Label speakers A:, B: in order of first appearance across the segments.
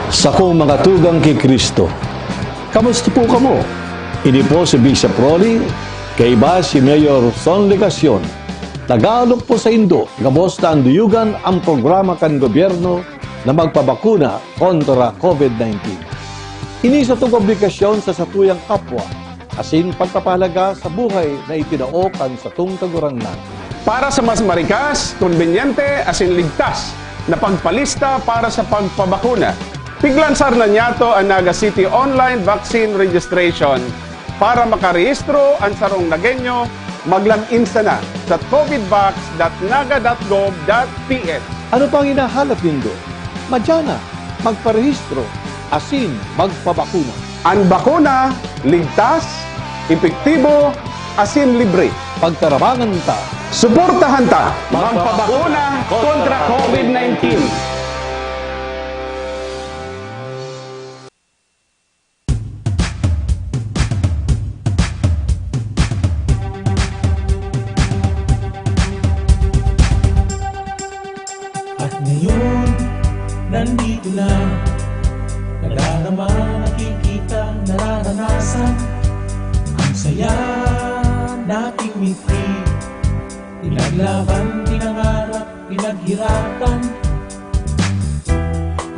A: sa kong mga tugang kay Kristo. Kamusta po kamo? Ini po si Bishop Rolly, kay iba si Mayor Son Legacion. Tagalog po sa Indo, gabos na anduyugan ang programa kan gobyerno na magpabakuna kontra COVID-19. Ini sa itong obligasyon sa satuyang kapwa, asin pagpapahalaga sa buhay na itinaokan sa itong kagurangnan.
B: Para sa mas marikas, konbenyente, asin ligtas na pagpalista para sa pagpabakuna, piglansar na niyato ang Naga City Online Vaccine Registration para makarehistro ang sarong Nagenyo, maglaminsa na sa covidvax.naga.gov.ph.
A: Ano pang hinahalap nindo? Madyana, magparehistro, asin magpabakuna.
B: Ang bakuna, ligtas, epektibo, asin libre.
A: Pagtarabangan ta,
B: Suportahan ta, magpabakuna kontra COVID-19.
C: At ngayon, nandito na, nadarama, nakikita, nararanasan, ang saya nating ngiti, pinaglaban, pinangarap, pinaghirapan,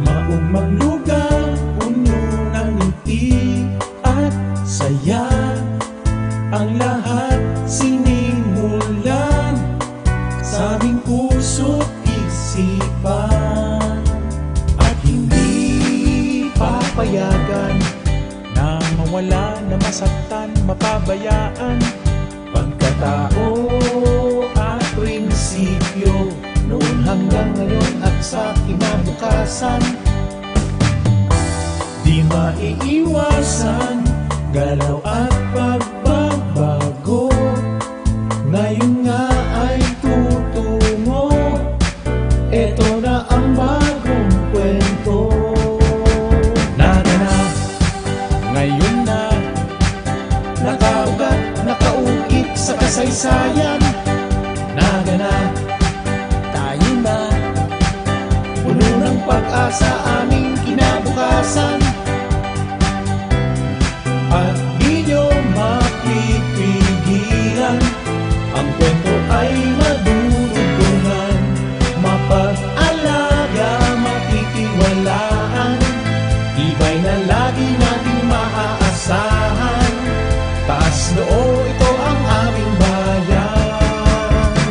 C: maumang lugar, puno ng ngiti at saya, ang lahat sinimulan sa aming puso't isipan, at hindi papayagan na mawala, na masaktan, mapabayaan, pagkatao at prinsipyo, noon hanggang ngayon at sa kinabukasan. Di maiiwasan, galaw at pagbabago, ngayon nga ay tutungo, eto na ang bagong kwento. Naga na, ngayon na, nakaugat, nakaukit sa kasaysayan. Naga na, tayo na, puno ng pag-asa aming kinabukasan. At di nyo mapipigilan, ang kwento ay madudugtungan, mapag-alaga, matitiwalaan, tibay na lagi nating maaasahan. Taas noo, ito ang aming bayan.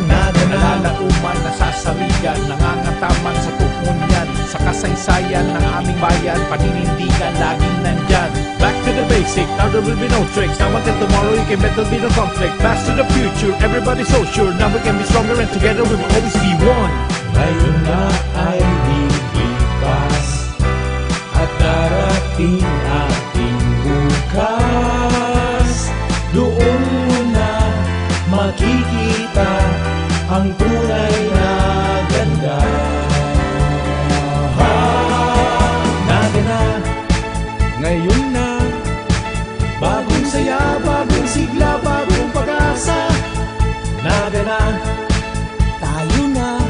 C: Naga na, nalauman, nasasarigan, nangangataman sa tukunyan, sa kasaysayan ng aming bayan, paninindigan, laging nandyan. Back to the basic, now there will be no tricks. Now until tomorrow you can bet there'll be no conflict. Fast to the future, everybody's so sure. Now we can be stronger and together we will always be one. Ngayon na ay lilipas at darating ating bukas. Doon mo na makikita ang tunay na ganda. Naga na, ngayon na, bagong saya, bagong sigla, bagong pag-asa. Naga na, tayo na,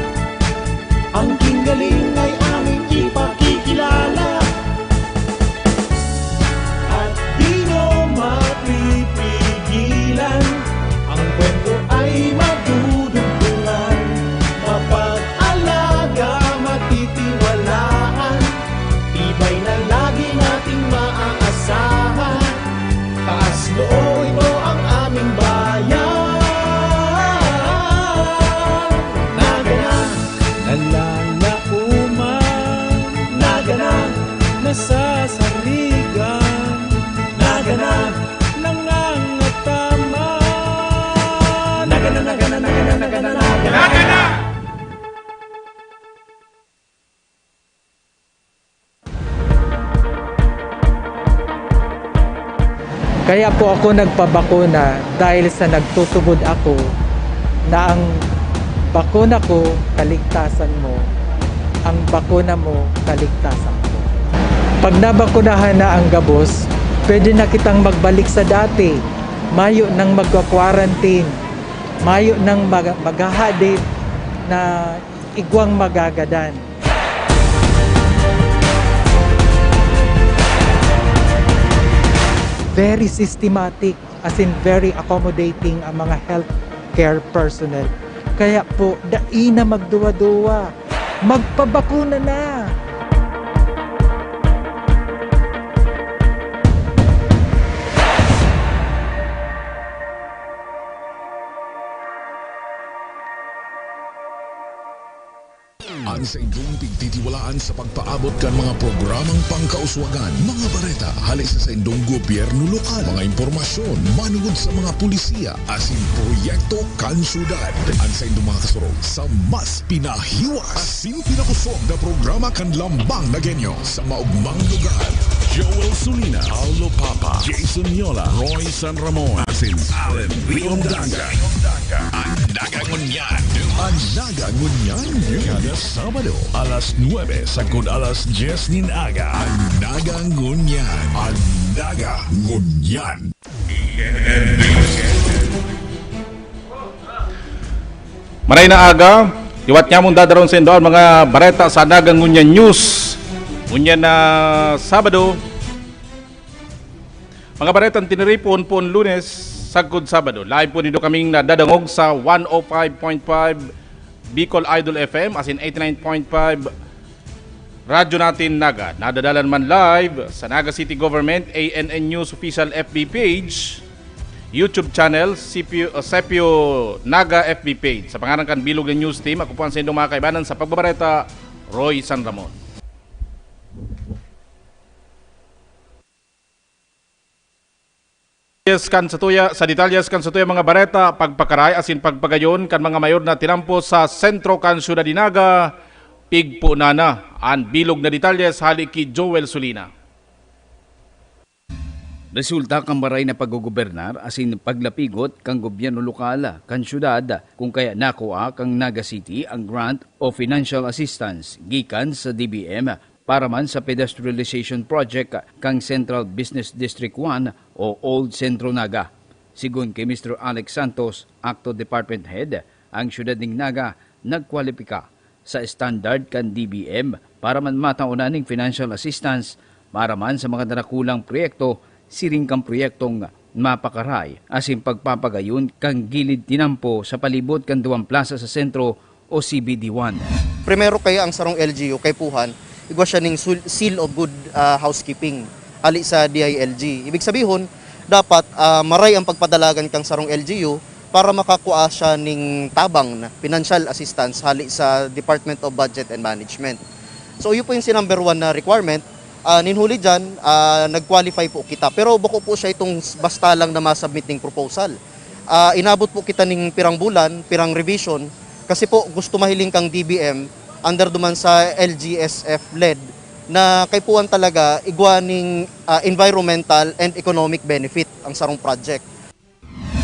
C: ang kinggaling ay aming ipakikilala. At di nyo mapipigilan, ang kwento ay madudugtungan, mapag-alaga, matitiwalaan, tibay na lagi nating maaasahan. Taas noo, ito ang aming bayan. Naga na, nalalauman, naga na, nasasarigan, naga na, nangangataman, naga na, naga na, naga na, naga na, naga na.
D: Kaya po ako nagpabakuna dahil sa nagtutubod ako na ang bakuna ko, kaligtasan mo. Ang bakuna mo, kaligtasan ko. Pag nabakunahan na ang gabos, pwede na kitang magbalik sa dati. Mayo nang magka-quarantine. Mayo nang maghahadid na igwang magagadan. very systematic, as in very accommodating ang mga healthcare personnel. Kaya po, dai na magduwa-duwa. Magpabakuna na!
E: Ang sa inyong pagtitiwalaan sa pagpaabot kan mga programang pangkauswagan, mga bareta, halis sa inyong gobyerno lokal, mga impormasyon, manugod sa mga pulisiya, asin proyekto kan syudad. Ang sa inyong mga kasurog sa mas pinahiwas, asin pinakusog na programa kan lambang na genyo sa maugmang lugar. Joel Sulina, Paulo Papa, Jason Yola, Roy San Ramon, asin Allen Riondanga. Ang nagangunyan, kada Sabado, alas 9 sagod alas 10 nin aga. Ang nagangunyan,
B: Maray na aga, iwat niya mong dadaron sa indoor mga bareta sa Nagangunyan News. Ngunyan na Sabado. Mga baretang tiniripon po Lunes, sagod Sabado. Live po nito kaming nadadangog sa 105.5 Bicol Idol FM, as in 89.5 radyo natin Naga. Nadadalan man live sa Naga City Government ANN News official FB page, YouTube channel, Sepio Naga FB page. Sa pangalan kan Bilog ng News Team, ako po ang sa inyong mga kaibanan sa pagbabareta, Roy San Ramon. Sa detalyas kan sa tuya mga bareta, pagpakaray asin pagpagayon kan mga mayor na tinampo sa sentro kan syudad di Naga, pigpo na ang bilog na detalyas hali ki Joel Sulina.
F: Resulta kang maray na paggugobernar asin paglapigot kang gobyerno lokal kan syudad kung kaya nakuha kang Naga City ang grant o financial assistance gikan sa DBM para man sa pedestrianization project kang Central Business District 1 o Old Centro Naga. Sigun kay Mr. Alex Santos, Acto Department Head, ang syudad ng Naga nagkwalipika sa standard kan DBM para man mataunan ng financial assistance para man sa mga darakulang proyekto, siring kang proyektong mapakaray asin pagpapagayon kang gilid tinampo sa palibot kan duwang plaza sa sentro o CBD1.
G: Primero kaya ang sarong LGU kay Puhan, igwa siya ning seal of good housekeeping ali sa DILG. Ibig sabihin, dapat maray ang pagpadalagan kang sarong LGU para makakuha siya ning tabang na financial assistance hali sa Department of Budget and Management. So yun po yung number 1 na requirement. Ninhuli dyan, nag-qualify po kita. Pero bako po siya itong basta lang na masubmit ng proposal. Inabot po kita ng pirang bulan, pirang revision, kasi po gusto mahiling kang DBM under duman sa LGSF led na kay puan talaga igwaning environmental and economic benefit ang sarong project.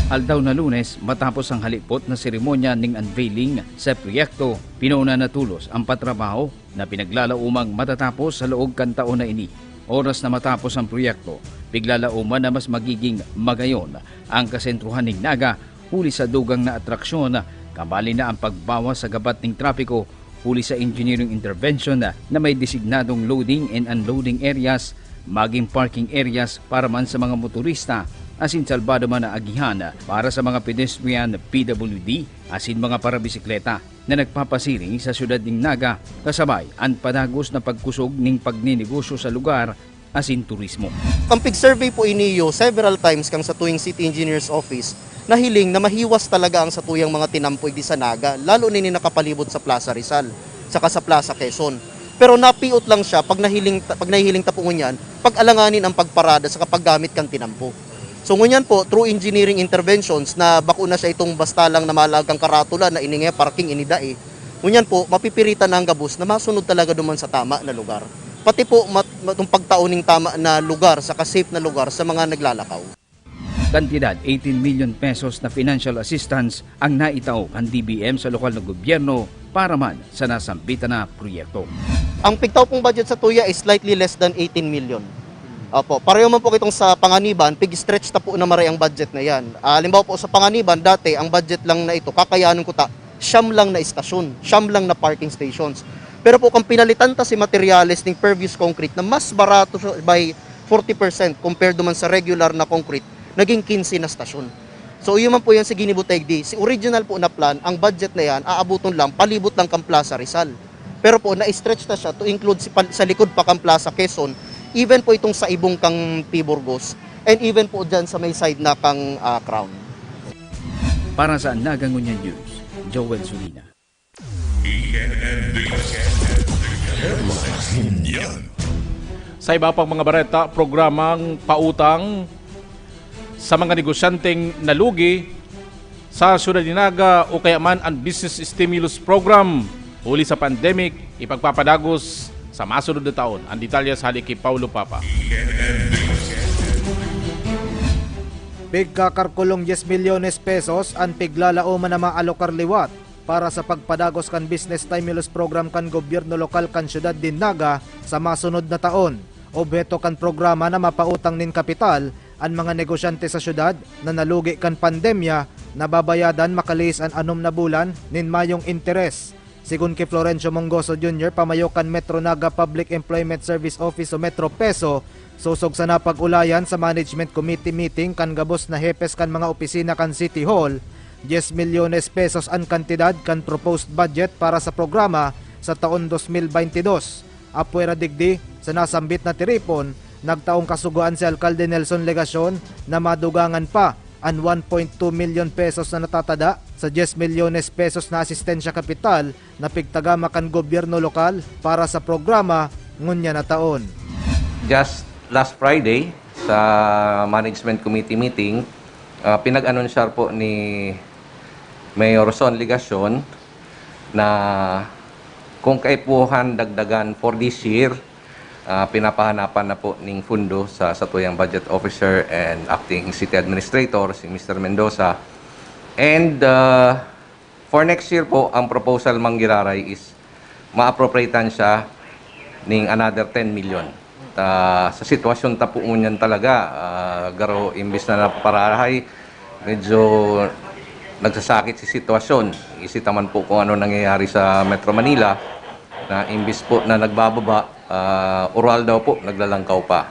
F: Aldaw na Lunes, matapos ang halipot na seremonya ning unveiling sa proyekto, pinuna na tulos ang patrabaho na pinaglalaumang matatapos sa loob kan taon na ini. Oras na matapos ang proyekto, biglalauman na mas magiging magayon ang kasentruhan ng Naga huli sa dugang na atraksyon, kabali na ang pagbawas sa gabat ng trapiko, huli sa engineering intervention na may designadong loading and unloading areas, maging parking areas para man sa mga motorista, asin salbado man na agihan para sa mga pedestrian PWD, asin mga parabisikleta na nagpapasiring sa syudad ng Naga, kasabay ang padagos na pagkusog ng pagninegosyo sa lugar, asin turismo.
G: Ang pig-survey po iniyo several times kang sa tuwing City Engineer's Office na hiling na mahiwas talaga ang satuyang mga tinampoy di sa Naga, lalo nini nakapalibot sa Plaza Rizal, saka sa Plaza Quezon. Pero napiot lang siya pag nahihiling tapungon yan, pag alanganin ang pagparada sa kapaggamit kang tinampo. So ngunyan po, through engineering interventions na bako na siya itong basta lang na malagang karatula na ininge parking inidae, ngunyan po, mapipiritan na ang gabus na masunod talaga duman sa tama na lugar. Pati po itong pagtauning tama na lugar, saka safe na lugar sa mga naglalakaw.
F: Kantidad 18 million pesos na financial assistance ang naitaw ang DBM sa lokal na gobyerno para man sa nasambitan na proyekto.
G: Ang pigtaw pong budget sa Tuya is slightly less than 18 million. Opo, pareho man po kitong sa Panganiban, pig-stretch na po na maray ang budget na yan. Halimbawa po sa Panganiban, dati ang budget lang na ito, kakayanan ko siyam lang na istasyon, siyam lang na parking stations. Pero po kung pinalitan ta si materials ng pervious concrete na mas barato by 40% compared naman sa regular na concrete, naging 15 na stasyon. So yun man po yan si Ginibutaydi. Si original po na plan, ang budget na yan, aabuton lang, palibot lang kang Plaza Rizal. Pero po, na-stretch na siya to include sa likod pa kang Plaza Quezon, even po itong sa ibong kang P. Burgos, and even po dyan sa may side na kang Crown.
F: Para sa Nagangunya News, Joel Sulina.
H: Sa iba pang mga bareta, programang pautang sa mga negosyanteng nalugi sa Siyudad Dinaga o kaya man ang Business Stimulus Program huli sa pandemic, ipagpapadagos sa masunod na taon. Ang detalye sa halik kay Paulo Papa.
I: Pigkakarkulong 10 milyones pesos ang piglalauman na maalokar liwat para sa pagpadagos kan business stimulus program kan gobyerno lokal kan Siyudad Dinaga sa masunod na taon. Objeto kan programa na mapautang nin kapital ang mga negosyante sa syudad na nalugi kan pandemya na babayadan makalis an 6 na bulan nin mayong interes. Sigun kay Florencio Mongoso Jr., pamayo kan Metro Naga Public Employment Service Office o Metro Peso, susog sa napag-ulayan sa Management Committee meeting kan gabos na hepes kan mga opisina kan City Hall, 10 milyones pesos ang kantidad kan proposed budget para sa programa sa taon 2022. Apuera digdi sa nasambit na tiripon, nagtaong kasuguan si Alcalde Nelson Legacion na madugangan pa ang 1.2 million pesos na natatada sa 10 milyones pesos na asistensya kapital na pigtagama kan gobyerno lokal para sa programa ngunya na taon.
J: Just last Friday sa Management Committee meeting, pinag-anunsyar po ni Mayor Son Legacion na kung kaipuhan dagdagan for this year, pinapahanapan na po ng fundo sa Satuyang Budget Officer and Acting City Administrator, si Mr. Mendoza. And for next year po, ang proposal manggiraray is ma-appropriatean siya ng another 10 million. Sa sitwasyon tapo ngunyan talaga, garo imbis na naparahay, medyo nagsasakit si sitwasyon. Isitaman po kung ano nangyayari sa Metro Manila, na imbis po na nagbababa, oral daw po, naglalangkaw pa.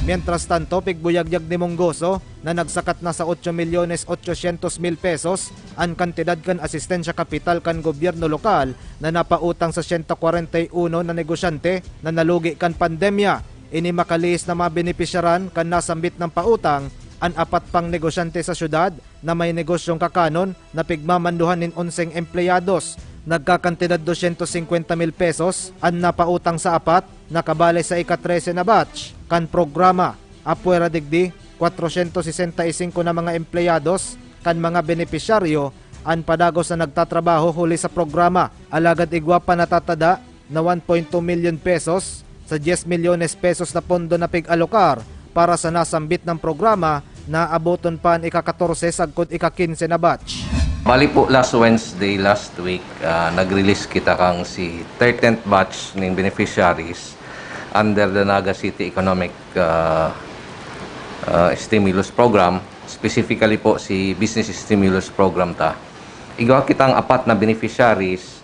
I: Mientras tanto, pigbuyagyag ni Mongoso na nagsakat na sa 8,800,000 pesos ang kantidad kan asistensya kapital kan gobyerno lokal na napautang sa 141 na negosyante na nalugi kan pandemya. Ini makalis na mabenepisyaran kan nasambit ng pautang ang 4 pang negosyante sa syudad na may negosyong kakanon na pigmamanduhan nin 11 empleyados. Nagkakantidad 250,000 pesos ang napautang sa 4 na kabale sa ika-13 na batch kan programa. Apuera digdi 465 na mga empleyados kan mga benepisyaryo ang padagos na nagtatrabaho huli sa programa. Alagad igwa pa natatada na 1.2 million pesos sa 10 milyones pesos na pondo na pig-alokar para sa nasambit ng programa na abuton pa ang ika-14 sagkod ika-15 na batch.
J: Bali po last Wednesday, last week, nag-release kita kang si 13th batch ng beneficiaries under the Naga City Economic Stimulus Program, specifically po si Business Stimulus Program ta. Igawa kitang 4 na beneficiaries,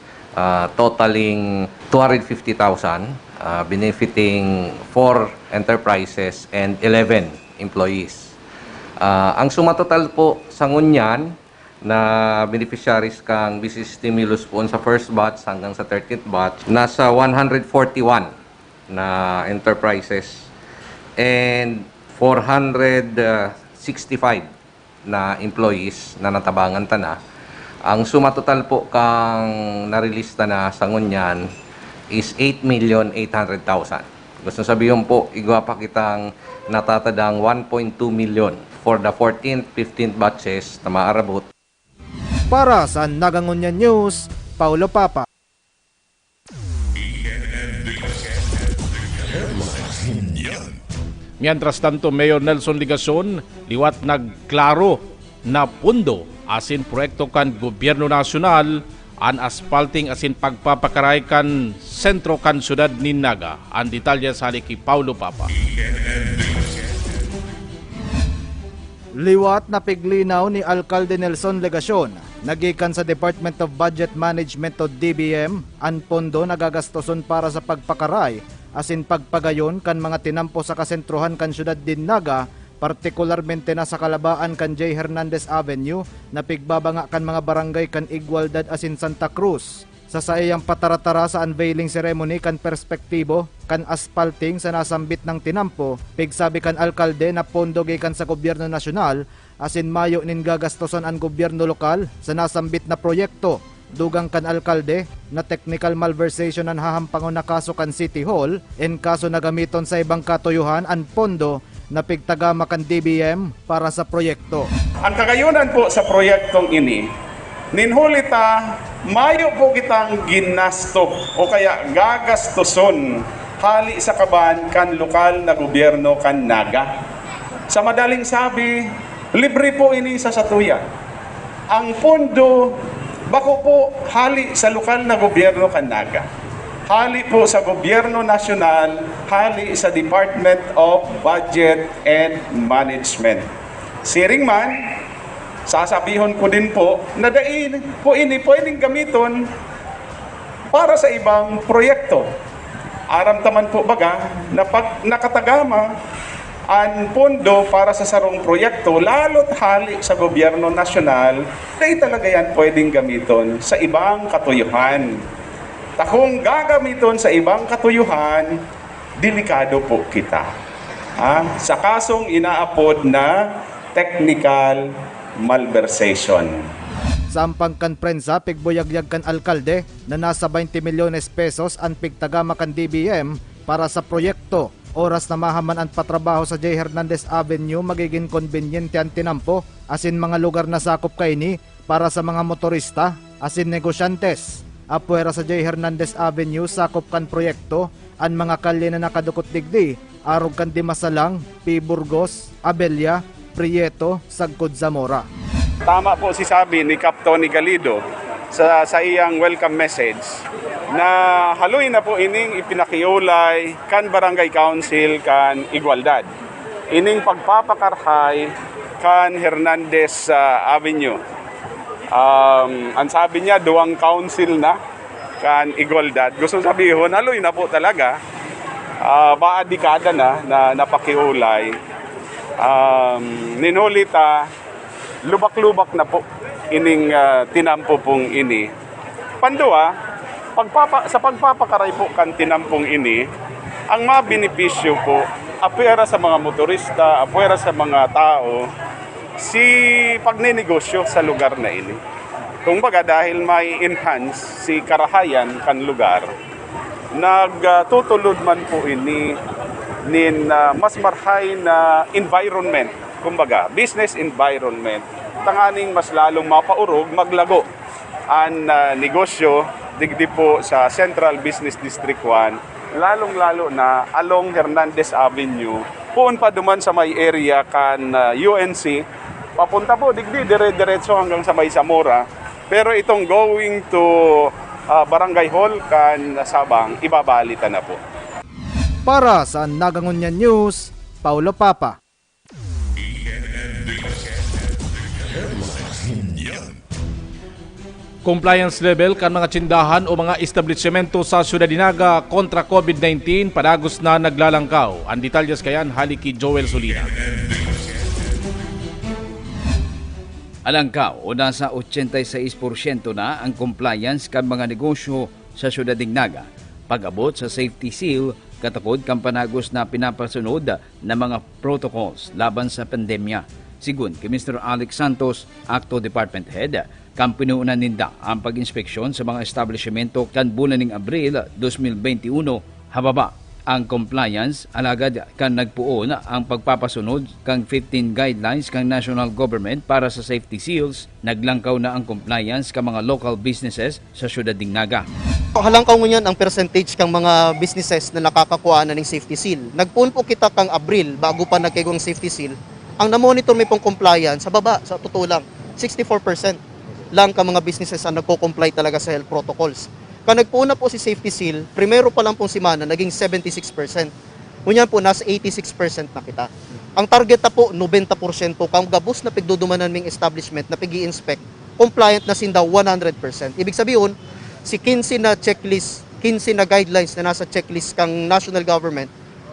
J: totaling 250,000, benefiting 4 enterprises and 11 employees. Ang suma total po sa ngunyan na beneficiaries kang business stimulus po sa first batch hanggang sa 13th batch, nasa 141 na enterprises and 465 na employees na natabangan ta na. Ang suma total po kang narelista na sa ngunyan is 8,800,000. Gusto sabihin po, igwa pa kitang natatadang 1.2 million for the 14th, 15th batches na maarabot.
I: Para sa Nagangunya News, Paulo Papa.
H: Mientras tanto, Mayor Nelson Legacion, liwat nagklaro na pundo asin proyekto kan gobyerno nasyonal an asphalting asin pagpapakaray kan sentro kan syudad ni Naga. Ang detalye sa halik kay Paulo Papa.
I: Liwat na piglinaw ni Alcalde Nelson Legacion, nagikan sa Department of Budget Management o DBM, ang pondo nagagastoson para sa pagpakaray asin pagpagayon kan mga tinampo sa kasentruhan kan syudad Dinaga, partikularmente na sa kalabaan kan J. Hernandez Avenue na pigbabanga kan mga barangay kan Igualdad asin Santa Cruz. Sa saiyang pataratara sa unveiling ceremony kan perspektibo kan asphalting sa nasambit ng tinampo, pigsabi kan alkalde na pondo gikan sa gobyerno nasyonal asin mayo nin gagastosan ang gobyerno lokal sa nasambit na proyekto. Dugang kan alkalde na technical malversation ang hahampangon na kaso kan City Hall en kaso nagamiton sa ibang katuyuhan ang pondo na pigtagama kan DBM para sa proyekto.
B: Ang kagayunan po sa proyektong ini, ninhulita mayo po kitang ginasto o kaya gagastoson hali sa kaban kan lokal na gobyerno kan Naga. Sa madaling sabi, libre po ini sa satuya. Ang pondo bako po hali sa lokal na gobyerno kan Naga. Hali po sa gobyerno nasyonal, hali sa Department of Budget and Management. Siring man, sasabihon ko din po na dain po ini pwedeng gamiton para sa ibang proyekto. Aram taman po baga na pag nakatagama ang pondo para sa sarong proyekto, lalo't hali sa gobyerno nasyonal, dahil talaga yan pwedeng gamiton sa ibang katuyuhan. Kung gagamiton sa ibang katuyuhan, delikado po kita. Sa kasong inaapod na technical malversation.
I: Sampang kan prensa, pigboyagyag kan alkalde na nasa 20 milyones pesos ang pigtagama kan DBM para sa proyekto. Oras na mahaman ang patrabaho sa J. Hernandez Avenue, magiging konbinyente ang tinampo, asin mga lugar na sakop kaini para sa mga motorista, asin negosyantes. Apuera sa J. Hernandez Avenue, sakop kan proyekto, ang mga kalye na nakadukot digdi, arog kan Dimasalang, P. Burgos, Abella, Prieto, Sagkod, Zamora.
B: Tama po si sabi ni Cap Tony Galido sa iyang welcome message na haluin na po ining ipinakiulay kan Barangay Council kan Igualdad. Ining pagpapakarhay kan Hernandez Avenue. Ang sabi niya, duwang council na kan Igualdad. Gusto sabihin, haluin na po talaga. Baka dekada na napakiulay. Ninulita, lubak-lubak na po ining tinampo pong ini. Pandua, sa pagpapakaray po kan tinampong ini, ang mabenepisyo po, apwera sa mga motorista, apwera sa mga tao, si pagninegosyo sa lugar na ini. Kung baga dahil may enhance si karahayan kan lugar, nagtutulod man po ini nin mas marhay na environment, kumbaga business environment, tanganing mas lalong mapaurog, maglago ang negosyo digdi po sa Central Business District 1, lalong-lalo na along Hernandez Avenue, puon pa duman sa may area kan UNC, papunta po digdi dire-diretso hanggang sa may Zamora, pero itong going to Barangay Hall kan Sabang, ibabalita na po.
I: Para sa Nagangunyan News, Paulo Papa.
H: Compliance level kan mga tsindahan o mga establishmento sa Ciudad Dinaga kontra COVID-19 padagos na naglalangkaw. Ang detalyas kayan haliki Joel Solina.
F: Alangkaw o nasa 86% na ang compliance kan mga negosyo sa Ciudad Dinaga. Pag-abot sa safety seal, katakod kang panagos na pinapasunod na mga protocols laban sa pandemya. Sigun kay Mr. Alex Santos, Acto Department Head, kang pinuunan ninda ang pag-inspeksyon sa mga establishmento kan bulan ng Abril 2021, hababa ang compliance alagad kan nagpuon ang pagpapasunod kang 15 guidelines kang national government para sa safety seals, naglangkaw na ang compliance kang mga local businesses sa Ciudad Dinaga.
G: Halangkaw ngunyan ang percentage kang mga businesses na nakakakuha na ng safety seal. Nagpuon po kita kang Abril bago pa nagkaigong safety seal. Ang na-monitor may pong compliance sa baba, sa totoo lang, 64% lang ka mga businesses ang nagko-comply talaga sa health protocols. Kung nagpuuna po si safety seal, primero pa lang pong simana, naging 76%. Ngunyan po, nasa 86% na kita. Ang target na po, 90%. Kung gabos na pigdudumanan ming establishment na pig-i-inspect, compliant na sin daw 100%. Ibig sabihin, si 15 na checklist 15 na guidelines na nasa checklist kang national government,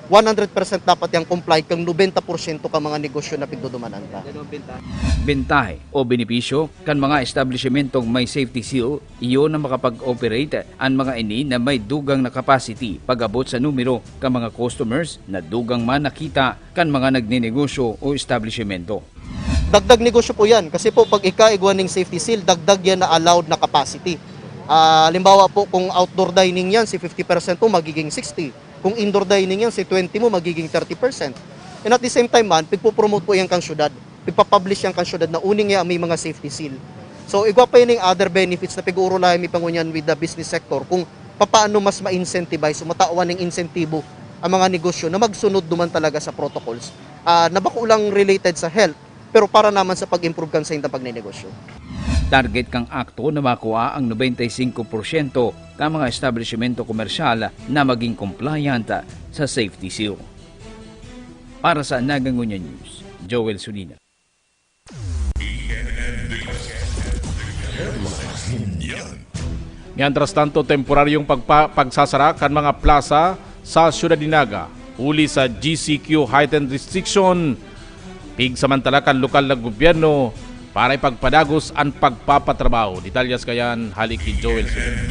G: 100% dapat yang comply kang 90% ka mga negosyo na pigdudumanan ka.
F: Bentahe o benepisyo kan mga establishmentong may safety seal, iyon na makapag-operate ang mga ini na may dugang na capacity pag-abot sa numero kan mga customers na dugang man nakita kan mga nagninegosyo o establishmento.
G: Dagdag negosyo po yan kasi po pag ikaigwa ng safety seal, dagdag yan na allowed na capacity. Halimbawa po kung outdoor dining yan, si 50% po magiging 60%. Kung indoor dining yan, si 20 mo magiging 30%. And at the same time man, pigpo-promote po yan kang syudad. Pigpapublish yan kang syudad na uning yan may mga safety seal. So igwa pa yun yung other benefits na pig-uuro lang may pangunyan with the business sector kung paano mas ma-incentivize o matawan ng insentibo ang mga negosyo na magsunod duman talaga sa protocols na bako lang related sa health pero para naman sa pag-improve kan sa intang pagnenegosyo.
F: Target kang akto na makuha ang 95% ng mga establishmento komersyal na maging compliant sa safety seal. Para sa Nagangunya News, Joel Sulina.
H: Mientras tanto, temporaryong pagsasara kan mga plaza sa Ciudad Dinaga uli sa GCQ heightened restriction pigsamantala kan lokal na gobyerno para ipagpadagos ang pagpapatrabaho. Detalyas kayan halik kay Joel Sulina.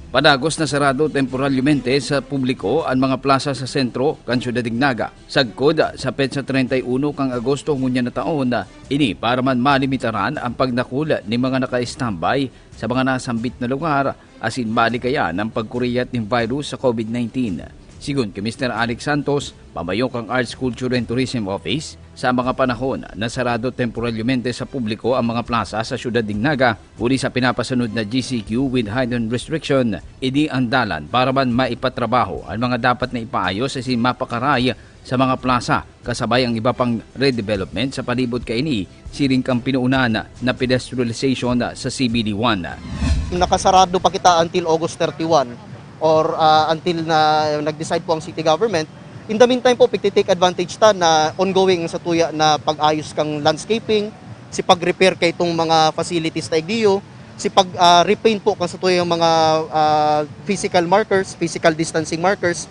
F: Padagos na sarado temporaryamente sa publiko ang mga plaza sa sentro kan Ciudad Dinaga. Sagkod sa petsa 31 kang Agosto ngunya na taon na ini para man malimitaran ang pagnakula ni mga naka-standby sa mga nasambit na lugar asin malikayan ang pagkuriyat ng virus sa COVID-19. Sigun kay Mr. Alex Santos, pamayong kang Arts, Culture and Tourism Office, sa mga panahon na sarado temporaryamente sa publiko ang mga plaza sa Ciudad Dinaga, uli sa pinapasunod na GCQ with heightened restriction, idi ang dalan para man maipatrabaho ang mga dapat na ipaayos sa mapakaray sa mga plaza, kasabay ang iba pang redevelopment sa palibot kaini, siring kang pinuunan na pedestrianization sa CBD1.
G: Nakasarado pa kita until August 31 or until na nag-decide po ang city government. In the meantime po, pagtitake advantage ta na ongoing sa tuya na pag-ayos kang landscaping, si pag-repair kay itong mga facilities na igdiyo, si pag-repaint po kang sa tuya yung mga physical markers, physical distancing markers,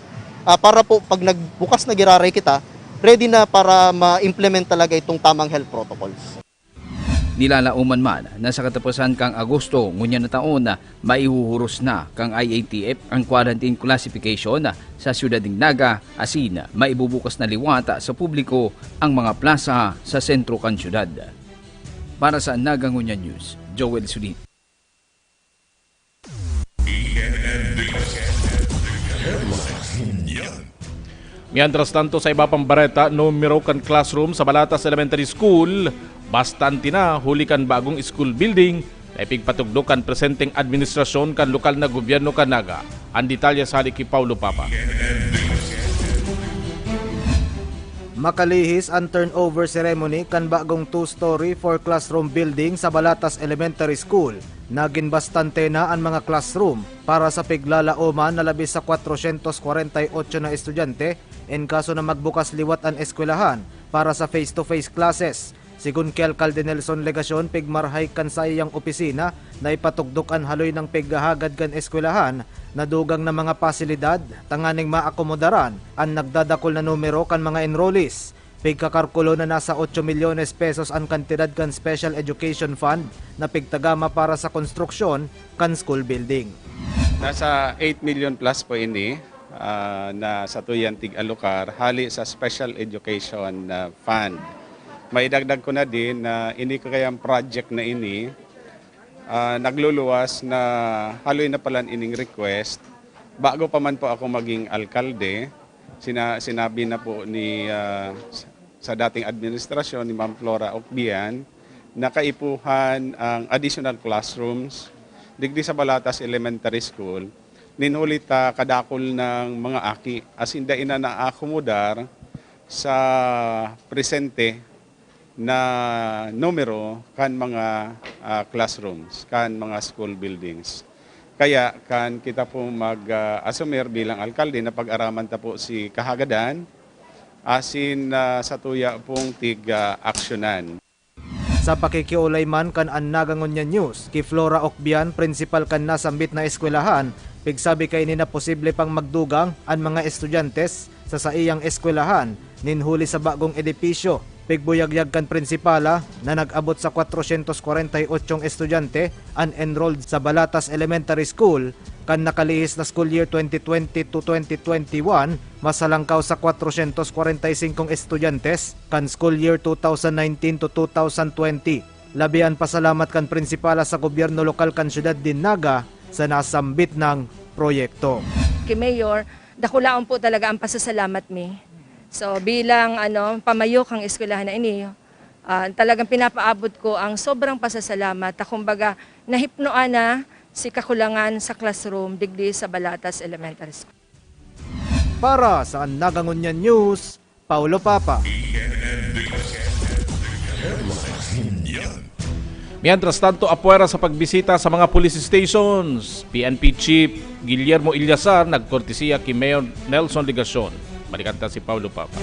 G: para po pag nagbukas na giraray kita, ready na para ma-implement talaga itong tamang health protocols.
F: Nilalauman man na sa katapusan kang Agosto ngunya na taon na maihuhuros na kang IATF ang quarantine classification sa Ciudad Dinaga asin maibubukas na liwata sa publiko ang mga plaza sa sentro kan syudad. Para sa Nagangunya News, Joel Sulin.
H: Mientras tanto, sa iba pang bareta, numero kan classroom sa Balatas Elementary School, bastante na huli kan bagong school building na ipigpatugdo kan presenteng administrasyon kan lokal na gobyerno kan Naga. Ang detalye sa halik kay Paulo Papa.
I: Makalihis ang turnover ceremony kan bagong 2-story 4-classroom building sa Balatas Elementary School. Naging bastante na ang mga classroom para sa piglalauman na labis sa 448 na estudyante in kaso na magbukas liwat ang eskwelahan para sa face-to-face classes. Sigun kay Alcalde Nelson Legacion, pigmarhay kan sayang opisina na ipatugdok ang haloy ng piggahagad kan eskwelahan na dugang na mga pasilidad, tanganing maakomodaran ang nagdadakol na numero kan mga enrollees. Pigkakarkulo na nasa 8 milyones pesos ang kantidad kan Special Education Fund na pigtagama para sa konstruksyon kan school building.
B: Nasa 8 million plus po ini na sa tuyan tig-alokar hali sa Special Education Fund. Maidagdag ko na din na ini kayang project na ini nagluluwas na haloy na pala ining request. Bago pa man po ako maging alkalde, sinabi na po ni sa dating administrasyon ni Ma'am Flora Ocbian na kaipuhan ang additional classrooms digdi sa Balatas Elementary School. Ninulita kadakol ng mga aki as hindi ina na-akomodar sa presente na numero kan mga classrooms, kan mga school buildings. Kaya kan kita po mag-assumer bilang alkalde na pag-araman ta po si kahagadan asin sa tuya pong tig-aksyonan.
I: Sa pakikiulay man kan an Nagangonya News, ki Flora Okbian, principal kan nasambit na eskwelahan, pigsabi kay ni na posible pang magdugang ang mga estudyantes sa saiyang eskwelahan ninhuli sa bagong edipisyo. Pigbuyagyag kan prinsipala na nag-abot sa 448 estudyante unenrolled sa Balatas Elementary School kan nakalihis na school year 2020 to 2021 masalangkaw sa 445 estudyantes kan school year 2019 to 2020. Labian pasalamat kan prinsipala sa gobyerno lokal kan siyudad Dinaga sa nasambit ng proyekto.
K: Kay Mayor, dakulaon po talaga ang pasasalamat mi. So bilang pamayok ang eskwelahan na ini, talagang pinapaabot ko ang sobrang pasasalamat. Kumbaga, nahipnoan na si kakulangan sa classroom digdi sa Balatas Elementary School.
I: Para sa Nagangonya News, Paulo Papa.
H: Mientras tanto, apuera sa pagbisita sa mga police stations, PNP Chief Guillermo Ilyasar nagkortesiya kay Mayor Nelson Ligacion. Malikanta si Paulo Papa.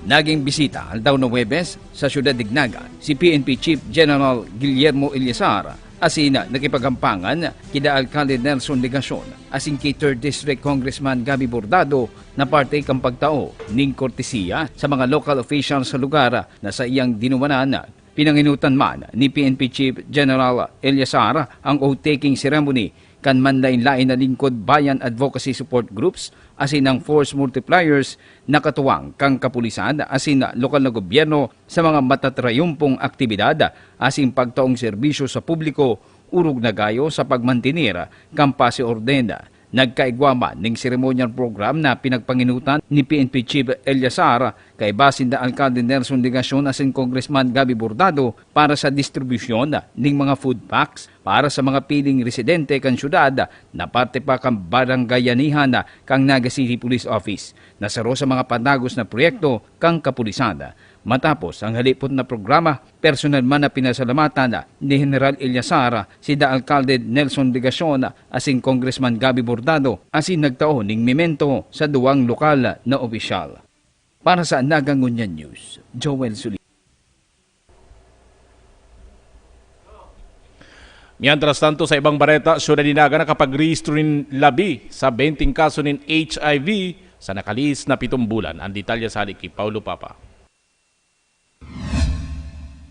F: Naging bisita aldaw na Huwebes sa siyudad Dinaga si PNP Chief General Guillermo Ilyasar asina nakipagampangan kida Alcalde Nelson Ligacion asin kay 3rd District Congressman Gabi Bordado na parte kang pagtao ning kortesiya sa mga local officials sa lugar na sa iyang dinumanan. Pinanginutan man ni PNP Chief General Ilyasar ang oath-taking ceremony kan manlain-lain na lingkod bayan advocacy support groups asin ang force multipliers na katuwang kang kapulisan asin lokal na gobyerno sa mga matatrayumpong aktibidad asin pagtaong serbisyo sa publiko urog na gayo sa pagmantinir kang pasi ordena. Nagkaigwaman ning ceremonial program na pinagpanginutan ni PNP Chief Ilyasar kay basin na Alcalde Nelson Ligacion asin Congressman Gabi Bordado para sa distribusyon ning mga food packs para sa mga piling residente kan syudad na parte pa kang baranggayanihan kang Naga City Police Office na saro sa mga panagos na proyekto kang kapulisan. Matapos ang halipot na programa, personal man na pinasalamatan ni General Ilyasar si da Alcalde Nelson Ligacion asin Congressman Gabi Bordado asin nagtaon ning memento sa duwang lokal na opisyal. Para sa Nagangonya News, Joel Suli.
H: Mientras tanto, sa ibang bareta, Siyudad Dinaga nakapag-rehistro rin labi sa 20 kaso ng HIV sa nakalis na 7 bulan. Ang detalye sa halik kay Paulo Papa.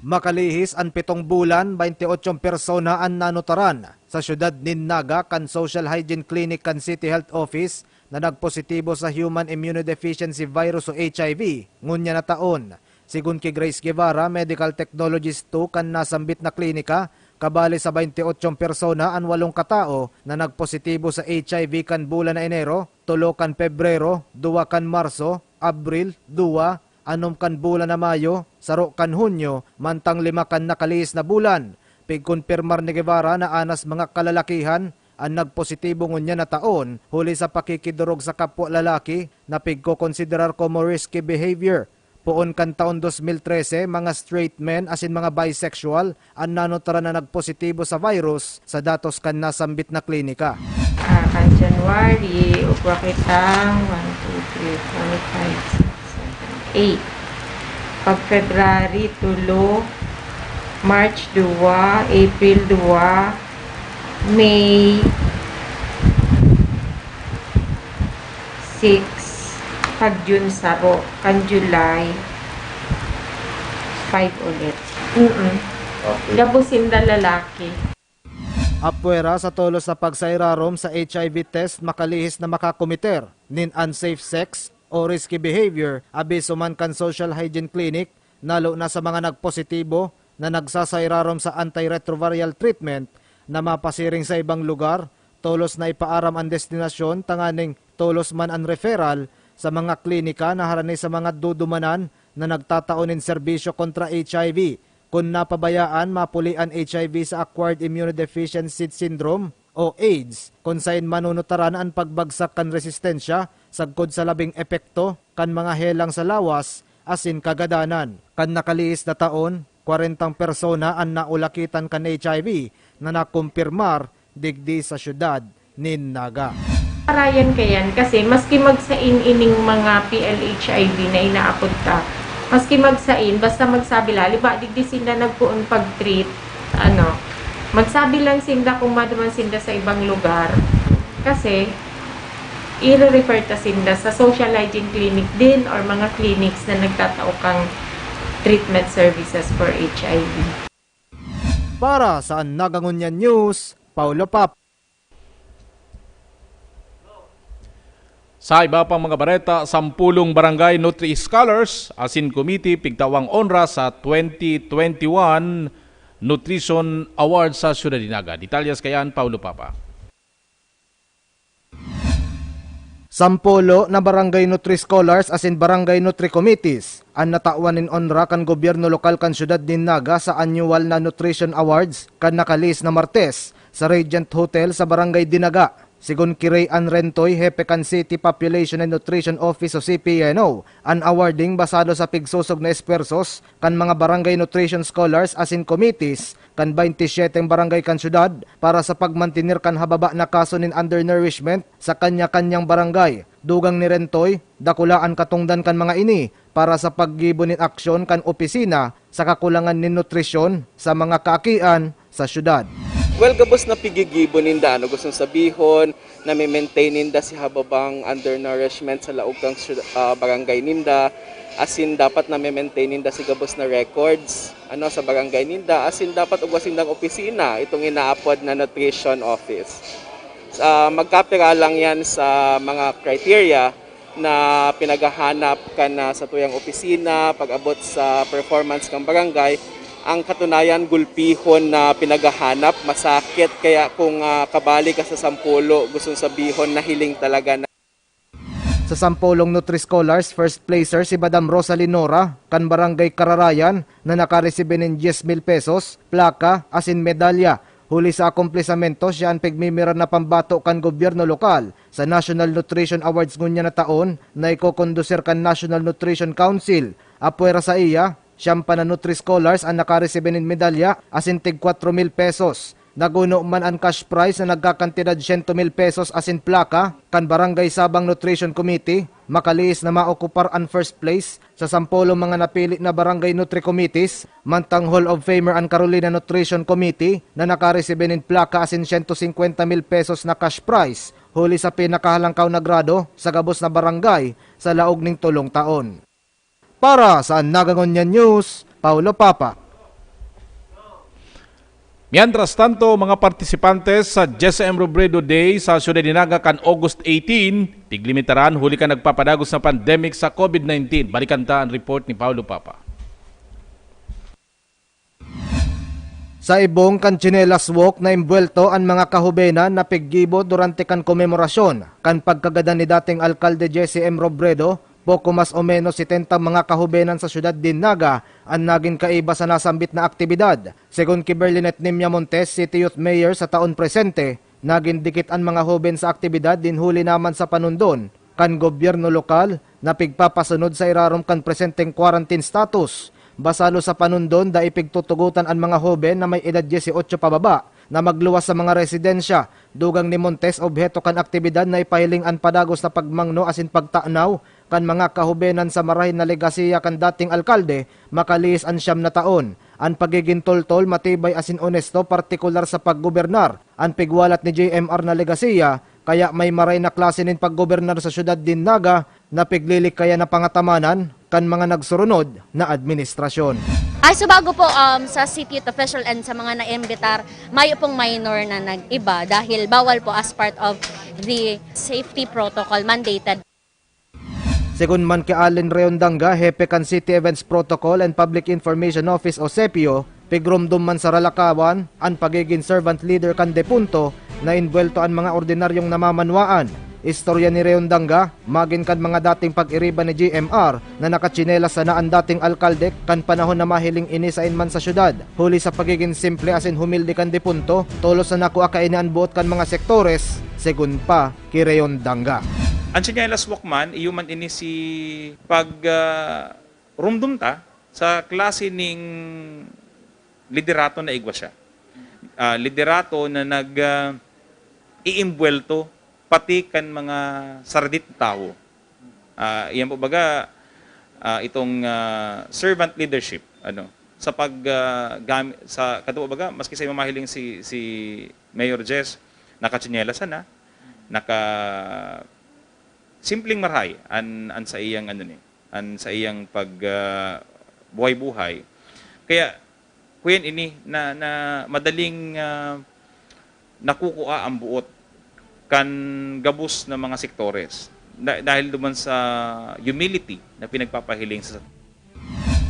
I: Makalihis ang 7 bulan, 28 persona ang nanutaran sa siyudad Dinaga kan Social Hygiene Clinic kan City Health Office na nagpositibo sa Human Immunodeficiency Virus o HIV ngunya na taon. Sigun kay Grace Guevara, Medical Technologist 2 kan nasambit na klinika, kabali sa 28 persona ang 8 katao na nagpositibo sa HIV kan bulan na Enero, 3 kan Pebrero, 2 kan Marso, Abril, 2, 6 kan bulan na Mayo, 0 kan Hunyo, mantang 5 kan nakalis na bulan. Pigkonfirmar ni Guevara na anas mga kalalakihan ang nagpositibo ngunya na taon huli sa pakikidurog sa kapwa lalaki na pigko-konsiderar como risky behavior. Poon kan taon 2013, mga straight men asin mga bisexual ang nanotara na nagpositibo sa virus sa datos kan nasambit na klinika.
L: Kan January, upwa kitang 1, 2, 3, 4, 5, 6, 7, 8. Pag February, 2, March, 2, April, 2, May, 6, pag June, 0, kan July, 5 ulit. Okay. Gabusin na lalaki.
I: Apwera sa tolos na pagsairarom sa HIV test makalihis na makakomiter nin unsafe sex o risky behavior abiso man kan Social Hygiene Clinic nalo na sa mga nagpositibo na nagsasairarom sa antiretroviral treatment na mapasiring sa ibang lugar, tolos na ipaaram ang destinasyon tanganing tolos man ang referral sa mga klinika na harani sa mga dudumanan na nagtataonin serbisyo kontra HIV. Kung napabayaan, mapulian HIV sa Acquired Immunodeficiency Syndrome o AIDS, kung saan manunutaran ang pagbagsak kan resistensya, sagkod sa labing epekto, kan mga helang sa lawas, asin kagadanan. Kan nakaliis na taon, 40 persona ang naulakitan kan HIV na nakumpirmar digdi sa syudad Dinaga.
L: Parayan kayan kasi maski magsain ining mga PLHIV na inaapunta Maski magsain, basta magsabi lang, liba, digdi sinda nagpuon pag-treat, magsabi lang sinda kung maduman sinda sa ibang lugar. Kasi, i-refer ta sinda sa social hygiene clinic din or mga clinics na nagtatao kang treatment services for HIV.
I: Para sa Nagangunyan News, Paulo Pap.
H: Sa iba pang mga bareta, 10 barangay Nutri-Scholars asin committee pigtawang onra sa 2021 Nutrition Awards sa Ciudad Dinaga. Detalyas kayan, Paulo Papa.
I: 10 na barangay Nutri-Scholars asin barangay Nutri-Committees ang natauanin onra kan gobyerno lokal kan Ciudad Dinaga sa annual na Nutrition Awards kan nakalis na Martes sa Radiant Hotel sa barangay Dinaga. Sigun Kiray Rentoy, Hepecan City Population and Nutrition Office o CPNO, ang awarding basado sa pigsusog na espersos kan mga barangay nutrition scholars asin committees kan 27 barangay kan syudad para sa pagmantinir kan hababa na kaso nin undernourishment sa kanya-kanyang barangay. Dugang ni Rentoy, dakulaan katungdan kan mga ini para sa paggibo nin aksyon kan opisina sa kakulangan nin nutrisyon sa mga kaakian sa syudad.
M: Well, gabos na pigigibo ninda, gustong sabihon na may maintain ninda si hababang undernourishment sa laog kang barangay ninda, asin dapat na may maintain ninda si gabos na records sa barangay ninda, asin dapat ugwasin ng opisina itong inaapod na nutrition office. Magkapira lang yan sa mga criteria na pinaghahanap ka na sa tuyang opisina, pag-abot sa performance ng barangay. Ang katunayan, gulpihon na pinaghahanap, masakit, kaya kung kabali ka sa 10, gustong sabihon na hiling talaga na.
I: Sa 10 Nutri-Scholars, first placer si Madam Rosalie Nora, kan barangay Kararayan, na nakaresibe ng 10,000 pesos, plaka, asin medalya. Huli sa akumplisamento, siya ang pigmimira na pambato kan gobyerno lokal sa National Nutrition Awards ngunya na taon na ikokondusir kan National Nutrition Council. Apuera sa iya, siyang na Nutri-Scholars ang nakaresibe ng medalya asin tig 4,000 pesos. Naguno man ang cash prize na nagkakantidad 100,000 pesos asin plaka kan Barangay Sabang Nutrition Committee, makaliis na maokupar ang first place sa 10 mga napili na Barangay Nutri-Committees, mantang Hall of Famer ang Carolina Nutrition Committee na nakaresibe ng plaka asin 150,000 pesos na cash prize, huli sa pinakahalangkaw na grado sa gabos na barangay sa laog ning 3 taon. Para sa Nagangunyan News, Paulo Papa.
H: Mientras tanto, mga partisipantes sa JSM Robredo Day sa Ciudad Dinaga kan August 18, tiglimitaran huli ka nagpapadagos na pandemic sa COVID-19. Balikan ta ang report ni Paulo Papa.
I: Sa ibong kan Chinelas Walk na imbwelto ang mga kahubenan na piggibo durante kan komemorasyon kan pagkagada ni dating alkalde JSM Robredo. Poko mas o menos 70 mga kahubenan sa syudad Dinaga ang naging kaiba sa nasambit na aktibidad. Segun kay Berlinet Nimya Montes, City Youth Mayor sa taon presente, naging dikit ang mga huben sa aktibidad din huli naman sa panundon kan gobyerno lokal na pigpapasunod sa irarom kan presenteng quarantine status. Basalo sa panundon da ipigtutugutan ang mga huben na may edad 18 pababa na magluwas sa mga residensya. Dugang ni Montes, obheto kan aktibidad na ipahiling ang padagos na pagmangno asin pagtanaw kan mga kahubenan sa marahin na legasiya kan dating alkalde makaliis ang 9 na taon. Ang pagiging toltol, matibay asin honesto, partikular sa paggobernar. Ang pigwalat ni JMR na legasiya, kaya may maray na klase nin paggobernar sa syudad Dinaga na piglilik kaya na pangatamanan kan mga nagsurunod na administrasyon.
N: Ay, so bago po sa city youth official and sa mga na-imbitar, may pong minor na nag-iba dahil bawal po as part of the safety protocol mandated.
I: Segun man kay Allen Reondanga, Hepecan City Events Protocol and Public Information Office o CEPIO, pigrumdum man sa Ralakawan, ang pagiging servant leader kan depunto na inbuelto ang mga ordinaryong namamanwaan. Istorya ni Reondanga, magin kan mga dating pag-iriba ni GMR na nakatsinelas sa naan dating alkalde kan panahon na mahiling inisain man sa syudad. Huli sa pagiging simple asin humilde kan depunto, tulos na nakuha kainaan buot kan mga sektores, segun pa kay Reondanga.
O: Ang Chinelas Walkman, iyuman ini si rumdum ta sa klase ning liderato na igwa siya. Liderato na iimbwelto pati kan mga sardit tao. Iyan po baga, itong servant leadership sa sa katuwa baga maski sa mamahiling si Mayor Jess nakatsinyelasan na simpleng marahay an sa iyang sa iyang pag buhay-buhay. Kaya kuyan ini na madaling nakukuha ang buot kan gabos ng mga sektores dahil duman sa humility na pinagpapahiling sa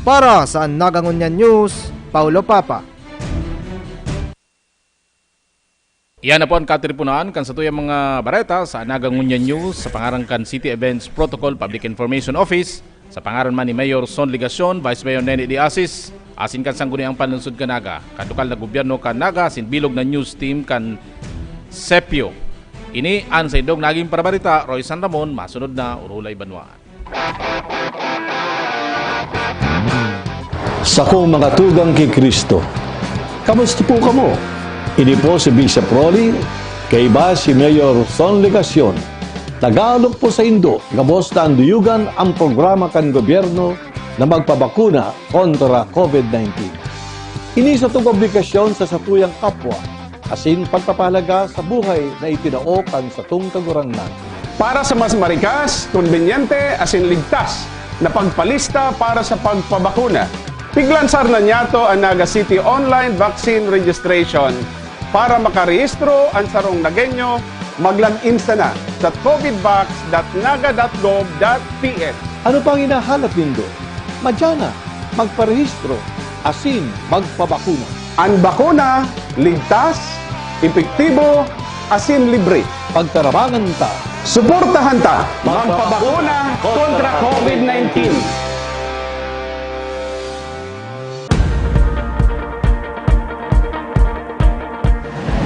I: Para sa Nagangunyan News, Paulo Papa.
H: Iyan na po ang katripunaan kan sa tuyang mga bareta sa Nagangunyan News sa pangaran kan City Events Protocol Public Information Office sa pangaran man ni Mayor Son Ligacion, Vice Mayor Nene D. Asis, asin kan sangguni ang panunsod kanaga, kadukal na gobyerno kanaga, sin bilog na news team kan Sepio. Ini ang sa indong naging parabarita, Roy San Ramon, masunod na Urulay Banwaan.
A: Sa kong mga tugang kay Kristo, kamusta po kamo? Ini po si Bishop Rolly, kay ba si Mayor Son Ligacion. Tagalog po sa Indo, gabos na anduyugan ang programa kan gobyerno na magpabakuna kontra COVID-19. Ini sa itong obligasyon sa satuyang kapwa, asin pagpapahalaga sa buhay na itinaokan sa itong kagurangnan.
B: Para sa mas marikas, konbenyente, asin ligtas na pagpalista para sa pagpabakuna, piglansar na niyato ang Naga City Online Vaccine Registration para makarehistro ang sarong Nagenyo, mag-login na sa covidvax.naga.gov.ph.
A: Ano pang hinahanap nindo? Madyana, magparehistro, asin magpabakuna.
B: Ang bakuna, ligtas, epektibo, asin libre.
A: Pagtarabangan ta,
B: suportahan ta, magpabakuna kontra COVID-19.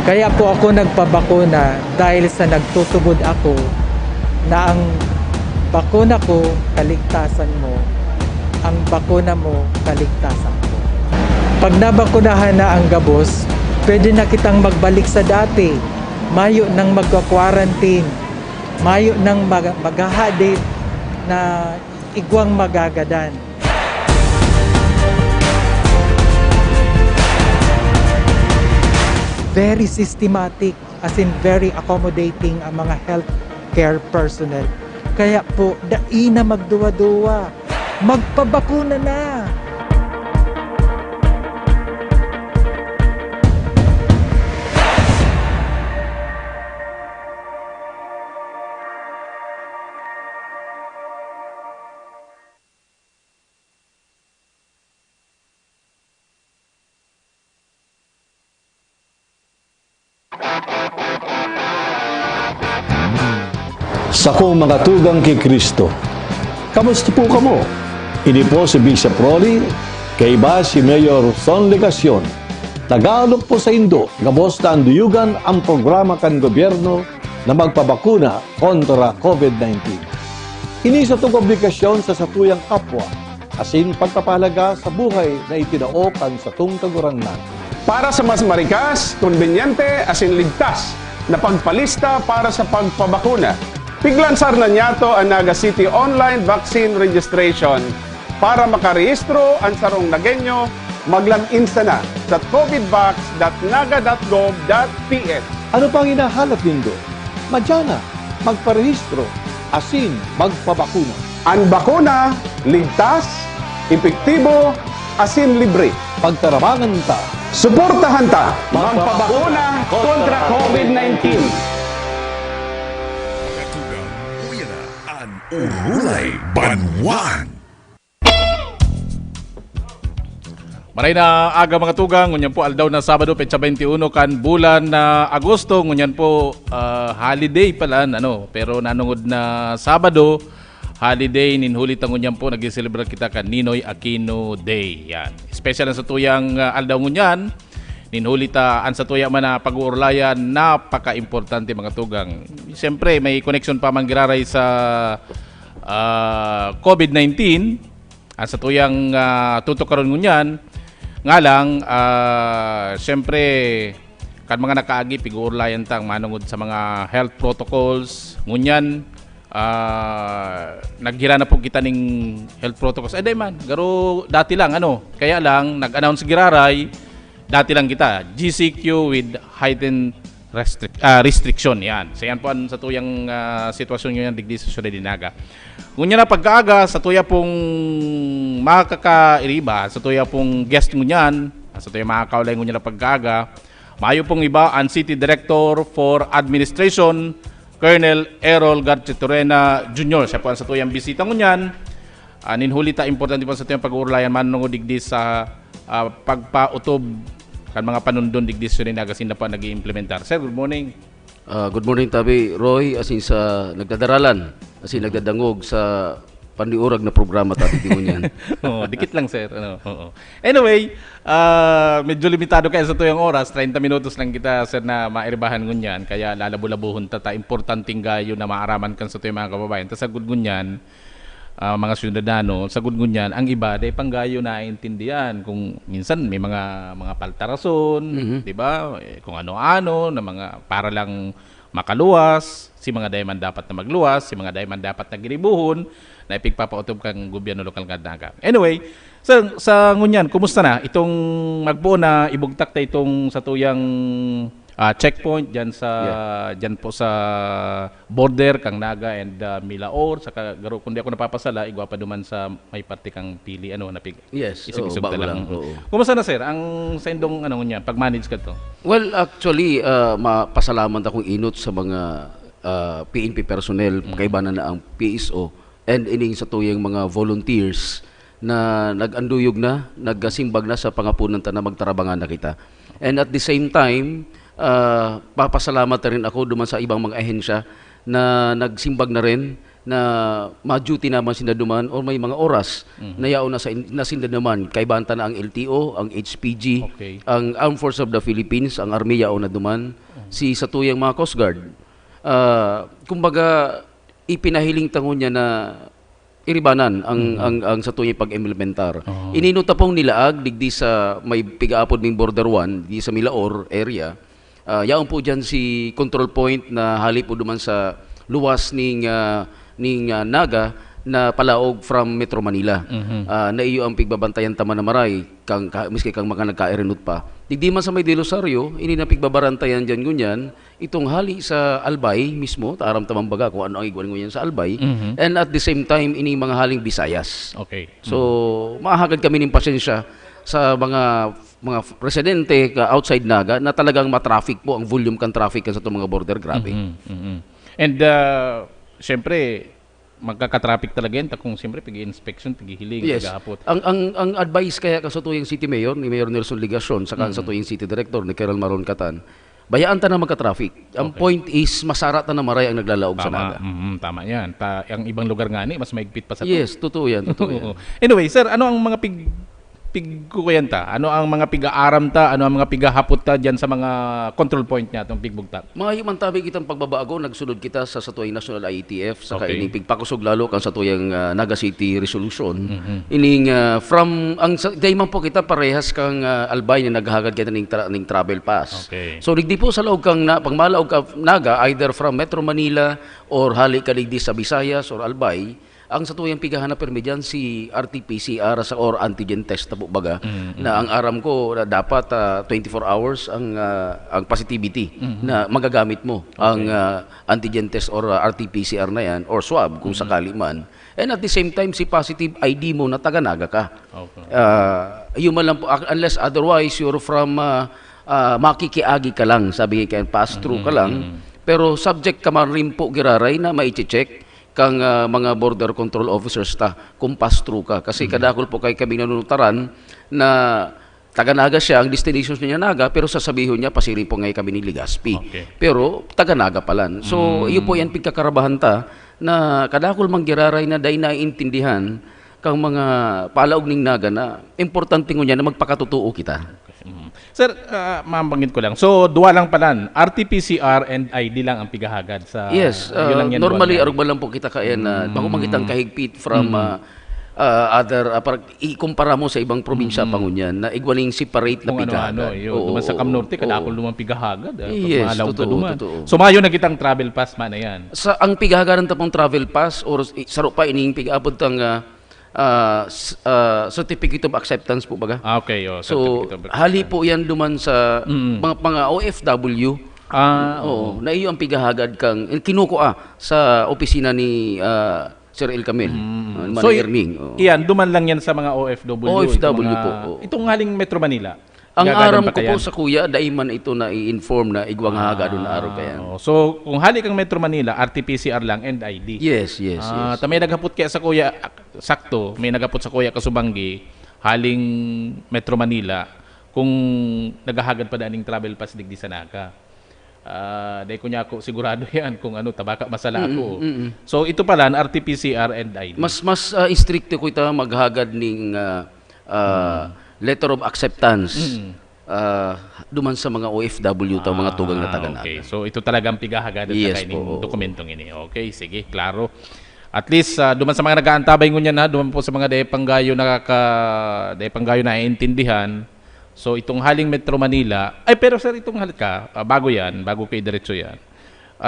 D: Kaya po ako nagpabakuna dahil sa nagtutubod ako na ang bakuna ko, kaligtasan mo. Ang bakuna mo, kaligtasan ko. Pag nabakunahan na ang gabos, pwede na kitang magbalik sa dati. Mayo nang magka-quarantine. Mayo nang maghahadit na igwang magagadan. Very systematic, as in very accommodating ang mga healthcare personnel. Kaya po, dai na magduwa-duwa. Magpabakuna na!
A: Sa kong mga tugang kay Kristo, kamusta po kamo? Ini po si Bishop Rolly, kay ba si Mayor Son Ligacion. Tagalog po sa Indo, gabos na anduyugan ang programa kan gobyerno na magpabakuna kontra COVID-19. Ini sa itong obligasyon sa satuyang kapwa, asin pagpapahalaga sa buhay na itinaokan sa itong kagurangnan.
B: Para sa mas marikas, konbenyente, asin ligtas na pagpalista para sa pagpabakuna, piglansar na niyato ang Naga City Online Vaccine Registration para makarehistro ang sarong Nagenyo, mag-login na sa covidvax.naga.gov.ph.
A: Ano pang hinahanap nindo? Madyana, magparehistro, asin magpabakuna.
B: Ang bakuna, ligtas, epektibo, asin libre.
A: Pagtarabangan ta,
B: suportahan ta, magpabakuna kontra COVID-19.
E: Urulay Banwaan.
H: Maray na aga mga tugang, ngunyan po aldaw na Sabado, petsa 21 kan bulan na Agosto, ngunyan po holiday pala, pero nanungod na Sabado, holiday, ninhulit ang ngunyan po, nag-celebrate kita kan Ninoy Aquino Day. Yan. Special sa tuyang aldaw ngunyan, ninhulit ang sa tuya man na pag-uurlayan, napaka-importante mga tugang. Siyempre, may connection pa man giraray sa COVID-19, ang sa tuyang tutok karon ngunyan, nga lang, siyempre, kan mga nakaagi, pag-uurlayan tang manungod sa mga health protocols, ngunyan, naghira na po kita ning health protocols. Day man, garo dati lang kaya lang nag-announce giraray dati lang kita GCQ with heightened restriction yan. So yan po sa tuyang sitwasyon nyo yan digdi sa Ciudad Dinaga. Ngunya na pagkaaga sa tuya pong makakairiba, sa tuya pong guest ngunyan, sa tuya makakaulay ngunya na pagkaaga, mayo pong iba ang City Director for Administration Colonel Errol Garchitorena Jr. Siya po ang sa tuyang bisita ngunyan. Ninhulita importante po sa tuyang pag-uurlayan manungo digdi sa pagpautob kan mga panundon digdi sa Dinaga sinda pa nag-iimplementar. Sir, good morning.
P: Good morning Tabi Roy, asin sa nagdadaralan, asin nagdadangog sa pandiurag na programa tati di mo niyan.
H: Dikit lang sir. Anyway, medyo limitado kayo sa tuyang oras, 30 minutos lang kita sir na mairibahan ngunyan, kaya lalabu-labuhon ta importanteng gayo na maaraman kan sa tuyang mga kababayan. Ta sa ngunyan, mga syudadano, sa ngunyan, ang iba day panggayo na intindihan kung minsan may mga paltarason, di ba? Kung ano-ano na mga para lang makaluwas, si mga dayman dapat na magluwas, si mga dayman dapat na giribuhon, na ipigpapautob kang gobyerno lokal nga Dinaga. Anyway, sa ngunyan, kumusta na itong magbuo na ibugtak ta itong sa tuyang checkpoint diyan po sa border kang Naga and Milaor sa garo kundi ako napapasala igwa pa duman sa may parte kang pili napig.
P: Yes,
H: isip
P: bago lang.
H: Kumusta na sir ang sa indong ngunyan pag-manage ka to?
P: Well, actually mapasalamat akong inot sa mga PNP personnel, kaibanan na ang PSO and ining sa tuyang mga volunteers na nag-anduyog na, nagsimbag na sa pangapunan ta na magtarabangan na kita. And at the same time, papasalamat na rin ako duman sa ibang mga ahensya na nagsimbag na rin na ma-duty naman sinda duman or may mga oras na yaon na sinda naman kaibanta na ang LTO, ang HPG, ang Armed Forces of the Philippines, ang Army yaon na duman, si sa tuyang mga Coast Guard. Kumbaga ipinahiling tangon niya na iribanan ang sa tuyang pag-implementar. Ininuta pong nilaag digdi sa may pigaapod ning border 1 di sa Milaor area. Yaon po dyan si control point na halip po duman sa luwas ning Naga na palaog from Metro Manila. Na iyo ang pigbabantayan tama na maray miski kang mga nagkairenut pa. Digdi man sa may Dilosario, ini na pigbabarantayan dyan ngunyan itong hali sa Albay mismo, taram tamang baga kung ano ang igwan ngunyan sa Albay, and at the same time ini mga haling Visayas.
H: Okay.
P: So mahagad kami ng pasensya sa mga residente outside Naga na talagang matraffic po ang volume kan traffic sa itong mga border, grabe.
H: And syempre magkaka-traffic talaga yan kung siyempre pag-inspection, pag-hiling, pag-hapot.
P: Ang advice kaya sa tuyang City Mayor ni Mayor Nelson Ligacion saka sa tuyang City Director ni Carol Maron Catan, bayaan ta na magka-traffic. Ang point is masara ta na maray ang naglalaog sa Naga.
H: Tama yan. Ang ibang lugar nga ni mas maigpit pa sa
P: Yes, totoo yan.
H: Anyway, sir, ano ang mga pigkukuyanta? Ano ang mga piga-aram ta? Ano ang mga piga-hapot ta dyan sa mga control point niya itong pigbugtak?
P: Mga himantabi kitang pagbabago, nagsunod kita sa tuyang National IETF, saka ining pigpakusog lalo kang sa tuyang Naga City Resolution. Ining dayman po kita parehas kang Albay na naghagad kita ning travel pass. So digdi po sa laog kang pangmalaog ka Naga, either from Metro Manila or hali ka digdi sa Visayas or Albay, ang sa tuyang pigahan na permi dyan si RT-PCR or antigen test na po baga na ang aram ko na dapat 24 hours ang positivity na magagamit mo ang antigen test or RT-PCR na yan or swab kung sakali man. And at the same time si positive ID mo na taga-Naga ka. Yun man lang po, unless otherwise you're from makikiagi ka lang, sabi kayo pass through ka lang, pero subject ka man rin po giraray na mai-check kang mga border control officers ta kung pass-through ka. Kasi kadakol po kay kami nanunutaran na taga-Naga siya, ang destination niya Naga, pero sasabihin niya pasiri po ngay kami ni Legazpi. Pero taga-Naga palan. So, iyo po yan pagkakarabahan ta na kadakol manggiraray na day naiintindihan kang mga palaog ning Naga na importante niya na magpakatotoo kita.
H: Sir, mabanggit ko lang. So, duwa lang palan. RT-PCR and ID lang ang pigahagad sa...
P: Yes. Normally, arugba lang po kita kaya na bago makitang kahigpit from parang ikumpara mo sa ibang probinsya pangunyan na igwaning separate na
H: Kung
P: pigahagan.
H: ano-ano, duman sa Camnorte, kadakol lumang pigahagad.
P: Yes,
H: Pagmalaw ka
P: totoo,
H: duman.
P: totoo.
H: So, mayo na kitang travel pass man na yan.
P: Sa ang pigahagaran tapong travel pass or saro pa ining pigabot tang certificate of acceptance po baga.
H: Okay.
P: So, hali po yan duman sa mga OFW. Oo, na iyo ang pigahagad kang kinukuha sa opisina ni Sir El Camel.
H: So,
P: Erning.
H: iyan, duman lang yan sa mga OFW.
P: OFW po.
H: Itong haling Metro Manila.
P: Ang
H: Gagadan
P: aram
H: pa
P: ko
H: kaya?
P: po sa kuya, daiman ito na i-inform na igwang hagado na araw kaya.
H: So, kung hali kang Metro Manila, RT-PCR lang and ID.
P: Yes.
H: May nagapot kaya sa kuya, sakto, may nagapot sa kuya Kasubanggi, haling Metro Manila, kung naghahagad pa daning travel pass digdi sa naka. Dahil kunya ako sigurado yan kung ano tabaka masala ako. So ito pala RT-PCR and ID.
P: Mas stricto ko ita maghagad ning letter of acceptance. Duman sa mga OFW ta mga tugang na taga
H: Okay. So ito talagang pigahagad
P: Yes,
H: sa kaining
P: po.
H: dokumentong ini. Okay, sige, klaro. At least duman sa mga nag-aantabay ngunyan na, duman po sa mga depanggayo na iintindihan. So itong haling Metro Manila, pero sir, itong halit ka, bago kay diretso yan.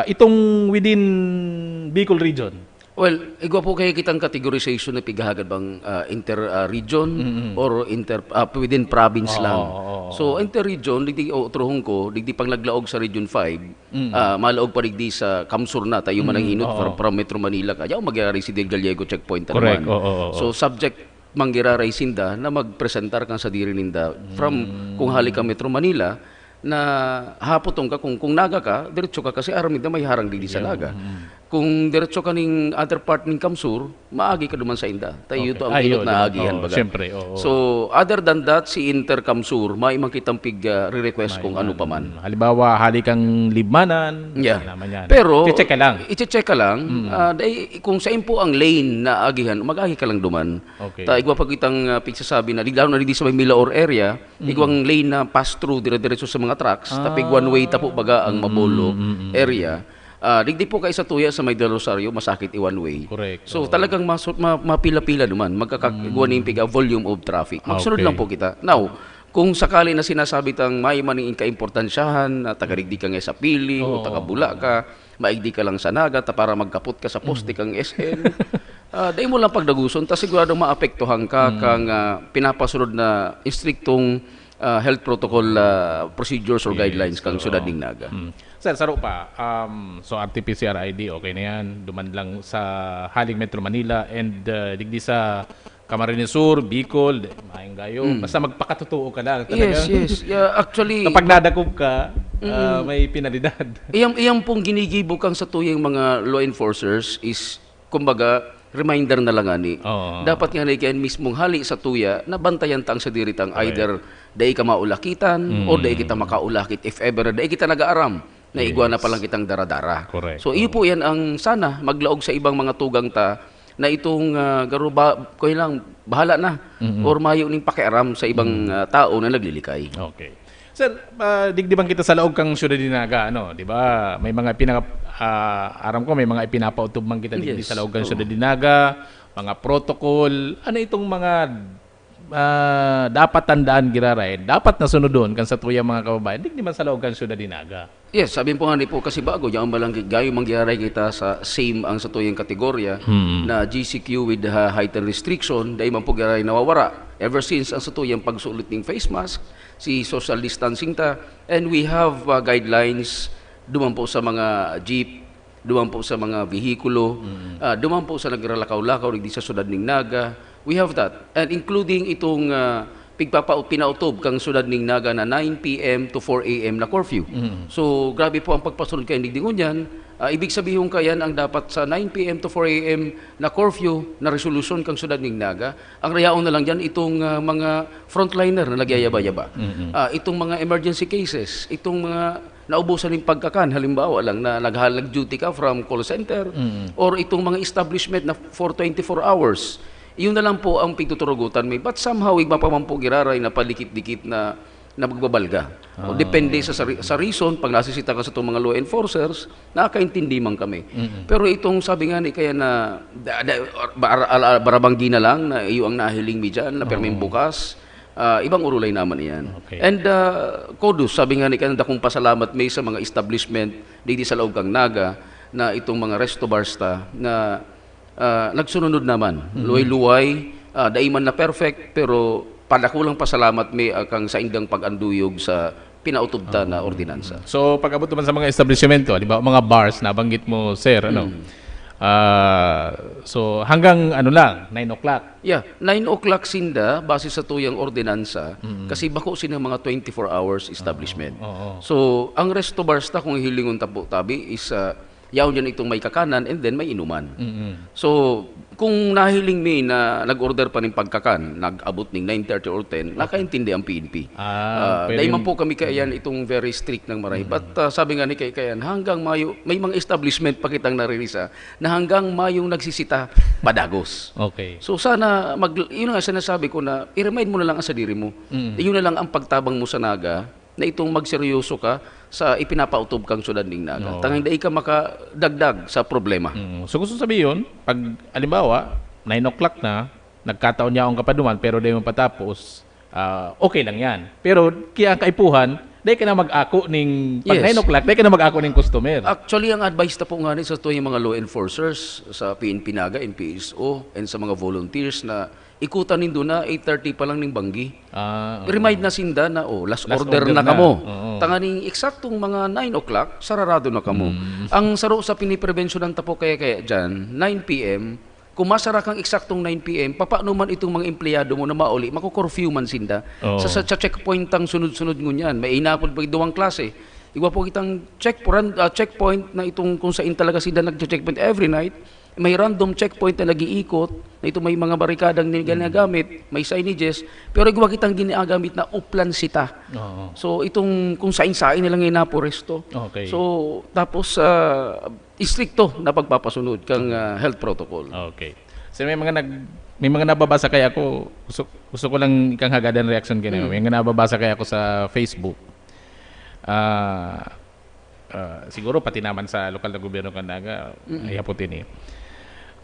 H: Itong within Bicol region.
P: Well, igwa po kaya kitang categorization na pigahagad bang inter-region or within province lang. So inter-region, digdi otrohong ko, digdi pang naglaog sa Region 5, malaog pa digdi sa Kamsur na, tayo manang hinot from Metro Manila ka. Yaw magyari si Del Gallego checkpoint
H: Correct.
P: naman. So subject manggiraray sinda na magpresentar kang sa diri ninda from kung hali ka Metro Manila na hapotong ka kung naga ka diretso ka kasi aramid na may harang digdi sa naga. Kung diretso ka ning other part ning Kamsur, maagi ka duman sa inda. Tayo ito ang pinot na agihan baga.
H: Siyempre,
P: So other than that, si Inter Kamsur, may makitang re-request kung ano pa man.
H: Halimbawa, hali kang libmanan. Naman yan.
P: Pero
H: i-check ka lang.
P: Kung sa po ang lane na agihan, mag-agi ka lang duman.
H: Okay.
P: Igwa pag itang pigsasabi na lalo na di sa may Milaor area, igwang lane na pass through dire-diretso sa mga trucks, tapig one way tapo baga ang Mabolo area. Digdi po kayo sa tuya sa may Del Rosario, masakit i one way.
H: Correct.
P: So talagang mapila-pila naman, magkakaguan yung piga volume of traffic. Magsunod lang po kita. Now, kung sakali na sinasabi tang may maning kaimportansyahan, taga-digdi ka nga sa pili, o taga-bula ka, maigdi ka lang sa naga, para magkapot ka sa poste kang SL. Dahil mo lang pagdaguson, ta sigurado maapektuhan ka kang pinapasunod na istriktong health protocol procedures or guidelines kang syudad ning naga.
H: Sir, saro pa. So RT-PCR ID, okay na yan. Duman lang sa haling Metro Manila and digdi sa Camarines Sur, Bicol, Mainggayo. Basta magpakatotoo ka lang.
P: Yes. Actually,
H: kapag nadakop ka, may penalidad.
P: Iyang pong ginigibo kang sa tuyang mga law enforcers is, kumbaga, reminder na lang ani. Dapat nga naikian mismong hali sa tuya na bantayan tang sa diritang either dahil ka maulakitan o dahil kita makaulakit if ever dahil kita nag-aaram na igwa na palang kitang daradara.
H: Correct.
P: So iyo po yan ang sana maglaog sa ibang mga tugang ta na itong lang bahala na or mayo ning pakiaram sa ibang tao na naglilikay.
H: Okay. Sir, digdi bang kita sa laog kang syudad Dinaga, ano, di ba? May mga aram ko may mga ipinapautob man kita digdi sa laog kang syudad Dinaga, mga protocol, ano itong mga dapat tandaan giraray, dapat nasunod doon kan sa tuyang mga kababayan, digdi man sa laog kang syudad Dinaga.
P: Yes, sabihin po nga po kasi bago, yung malang gayo mangyaray kita sa same ang sa tuyang kategorya na GCQ with heightened restriction, dahil man po garay nawawara. Ever since ang sa tuyang pagsulit ng face mask, si social distancing ta, and we have guidelines duman po sa mga jeep, duman po sa mga vehikulo, duman po sa nagralakaw-lakaw di sa syudad ning Naga. We have that, and including itong pinautob kang syudad ning Naga na 9 p.m. to 4 a.m. na curfew. So grabe po ang pagpasunod kay nigdingon yan. Ibig sabihin kayan ang dapat sa 9 p.m. to 4 a.m. na curfew na resolution kang syudad ning Naga. Ang rayaon na lang dyan itong mga frontliner na nagyayaba-yaba. Itong mga emergency cases, itong mga naubusan ng pagkakan, halimbawa lang na naghalag duty ka from call center or itong mga establishment na for 24 hours. Iyon na lang po ang pagtuturugutan may. But somehow, igma pa man po giraray na palikit-dikit na na magbabalga. O depende sa reason, pag nasisita ka sa itong mga law enforcers, nakakaintindi man kami. Pero itong sabi nga ni kaya na barabanggi na lang na iyo ang nahiling mi dyan, na perming bukas, ibang urulay naman yan. And Kodus, sabi nga ni kaya kung pasalamat may sa mga establishment dito sa loob kang Naga, na itong mga resto bars na nagsunod naman. Luway-luway, daiman na perfect, pero padakulang pasalamat may kang sa indang pag-anduyog sa pinautubta na ordinansa.
H: So pag-abot naman sa mga establishmento, di ba, mga bars na banggit mo, sir, ano? So hanggang ano lang, 9 o'clock.
P: Yeah, 9 o'clock sinda base sa tuyang ordinansa kasi bako sina mga 24 hours establishment. So ang resto bars ta kung hilingon tabi is yaw dyan itong may kakanan and then may inuman. So, kung nahiling mi na nag-order pa ng pagkakan, nag-abot ng 9:30 or 10, nakaintindi ang PNP. Dahil man po kami kayan itong very strict ng maray. But sabi nga ni kayan, hanggang Mayo, may mga establishment pa kitang naririsa na hanggang Mayong nagsisita, padagos.
H: Okay.
P: So sana, yun nga sinasabi ko na, i-remind mo na lang sa diri mo. Yun na lang ang pagtabang mo sa Naga, na itong magseryoso ka sa ipinapautob kang syudad ng Naga. Tanging dai ka makadagdag sa problema.
H: So gusto sabihin, pag alimbawa, 9 o'clock na, nagkataon niya akong kapaduman, pero di mo patapos, okay lang yan. Pero kaya ang kaipuhan, dahil ka na mag-ako ng, pag 9 o'clock, dahil ka na mag-ako ng customer.
P: Actually, ang advice na po nga sa yung mga law enforcers, sa PNP Naga, NPSO, and sa mga volunteers na ikutan nindo na 8:30 pa lang ning banggi. Remind na sinda na last order na kamo. Tanganing eksaktong mga 9 o'clock, sararado na kamo. Ang saro sa piniprevensyon ng tapo kaya dyan, 9 p.m., kung masara kang eksaktong 9 p.m., papaano man itong mga empleyado mo na mauli, mako-curfew man sinda. Sa checkpoint ang sunod-sunod ngunyan, may inapod pa duwang klase. Iwa po kitang checkpoint na itong kung saan talaga sinda nag-checkpoint every night. May random checkpoint na nag-iikot, na ito may mga barikadang ginagamit, may signages, pero igwa kitang ginagamit na uplan sita. So itong kung sain-sain nilang inaporesto.
H: Okay.
P: So tapos istrikto na pagpapasunod kang health protocol.
H: Okay. So may mga nababasa kaya ako, gusto ko lang ikang hagadan reaction kaya. May mga nababasa kaya ako sa Facebook. Siguro pati naman sa lokal na gobyerno ng Naga, ayaputin eh.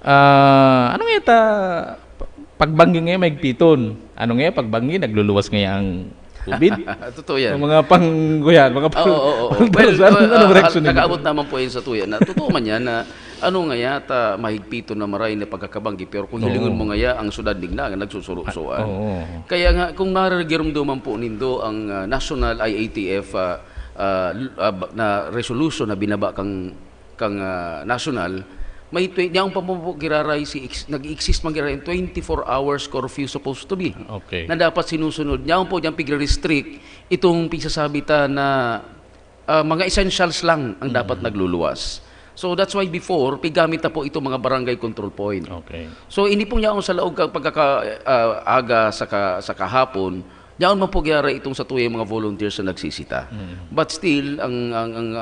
H: Ano nga ita pagbanggi nga may piton. Ano nga pagbanggi nagluluwas nga ang COVID?
P: Totoo yan.
H: Mga pangguyan, mga
P: nag-aabot naman po yun sa tuya na totoo man yan na ano nga yata mahigpito na maray na pagkakabanggi pero kung hilingon mo nga ya ang sudad digna nagsusurusuan. Kaya nga kung naragiramdaman po nindo ang National IATF na resolution na binaba kang national, may diyan pa po giraray nag-exist man giraray 24 hours curfew supposed to be.
H: Okay.
P: Na dapat sinusunod. Diyan po diyan pigre-restrict itong pisasabita na mga essentials lang ang dapat nagluluwas. So that's why before pigamit na po itong mga barangay control point.
H: Okay.
P: So ini po niya sa laog pagkakaaga sa kahapon. Diyan man po gyara itong sa tuyang mga volunteers na nagsisita. But still, ang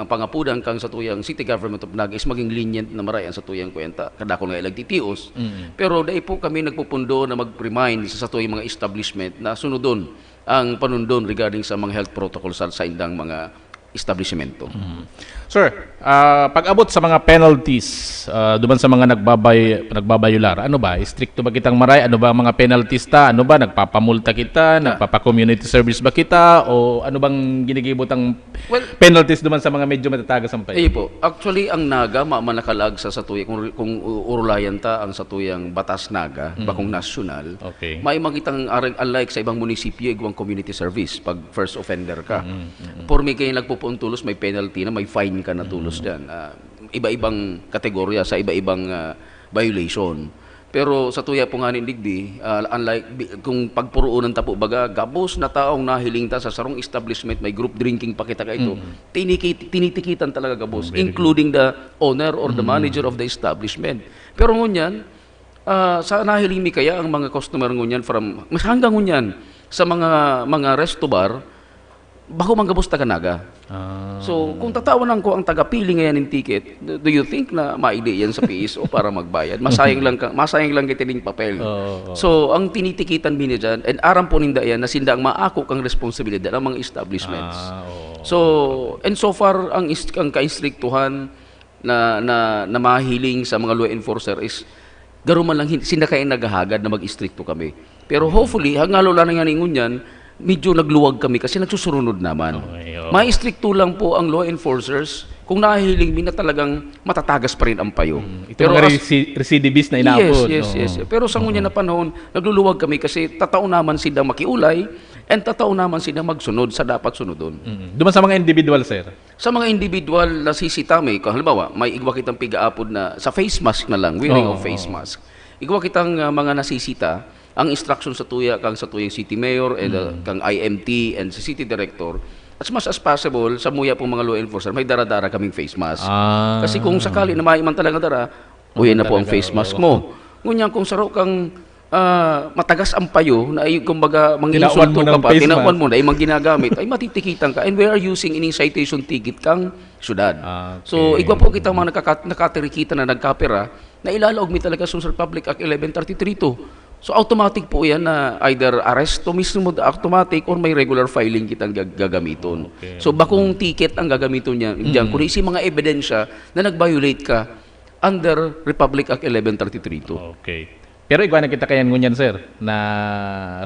P: pangapudan kang sa tuyang City Government of Naga is maging lenient na marayan sa tuyang kwenta. Kadako nga ilagtitios. Pero dahil po kami nagpupundo na mag-remind sa tuyang mga establishment na sunodon ang panundon regarding sa mga health protocols sa indang mga establishmento.
H: Sir, pag-abot sa mga penalties duman sa mga nagbabayular, ano ba? Stricto ba kitang maray? Ano ba ang mga penalties ta? Ano ba? Nagpapamulta kita? Nagpapa-community service ba kita? O ano bang ginigibot ang penalties duman sa mga medyo matatagas ang payo?
P: Po. Actually, ang Naga, manakalag sa tuyang, kung urulayan ta ang sa tuyang batas Naga, bakong nasyonal, may makitang unlike sa ibang munisipyo, igwang community service pag first offender ka. For me kayo nagpupuon tulos, may penalty na, may fine ka na tulos dyan. Iba-ibang kategorya sa iba-ibang violation. Pero sa tuya po nga ni Digdi, unlike kung pagpuruunan ta po baga, gabos na taong nahiling ta sa sarong establishment, may group drinking pa kita ka ito, tinitikitan talaga gabos, including the owner or the manager of the establishment. Pero ngunyan, sa nahiling mi kaya ang mga customer ngunyan hanggang ngunyan sa mga resto bar, bako manggabos taga-Naga. So, kung tatawanan ko ang taga-pili ngayon ng ticket, do you think na maide yan sa PSO para magbayad? Masayang lang kitining papel. So, ang tinitikitan mi niya dyan, and aram po ninda yan, na sinda ang maako kang responsibilidad ng mga establishments. So, and so far, ang ka-instriktuhan na mahiling sa mga law enforcer is garuman lang sinda kayo naghahagad na mag-istrikto kami. Pero hopefully, hangalo lang nga ningon yan, medyo nagluwag kami kasi nagsusurunod naman. Ma-istrikto lang po ang law enforcers kung nahihiling mi na talagang matatagas pa rin ang payo.
H: Ito mga recidivist na inapod.
P: Yes. Pero sa ngunya na panahon, nagluluwag kami kasi tatao naman sila makiulay and tatao naman sila magsunod sa dapat sunodon.
H: Duman sa mga individual, sir?
P: Sa mga individual na sisitami, halimbawa, may igwa kitang pigaapod na sa face mask na lang, wearing of face mask. Igwa kitang mga nasisita, ang instruction sa tuya kang sa tuyang city mayor and kang IMT and sa city director, as much as possible sa muya pong mga law enforcer may dara-dara kaming face mask. Kasi kung sakali na maiman talaga dara, uyan na po ang face mask mo. Ngunyan kung saro kang matagas ang payo na ay kumbaga manginsulto ka pa, tinawan mo na ay ginagamit, ay matitikitan ka, and we are using ini citation ticket kang syudad. So igwa po kita mga nakatirikita na nagkapera na ilalaog mi talaga sa Republic Act 1133 to. So automatic po yan na either arresto mismo automatic or may regular filing kitang gagamiton. So bakong ticket ang gagamiton niya diyan kung isi mga ebidensya na nag-violate ka under Republic Act 1133 to.
H: Okay. Pero igwa na kita kayan ngunyan, sir, na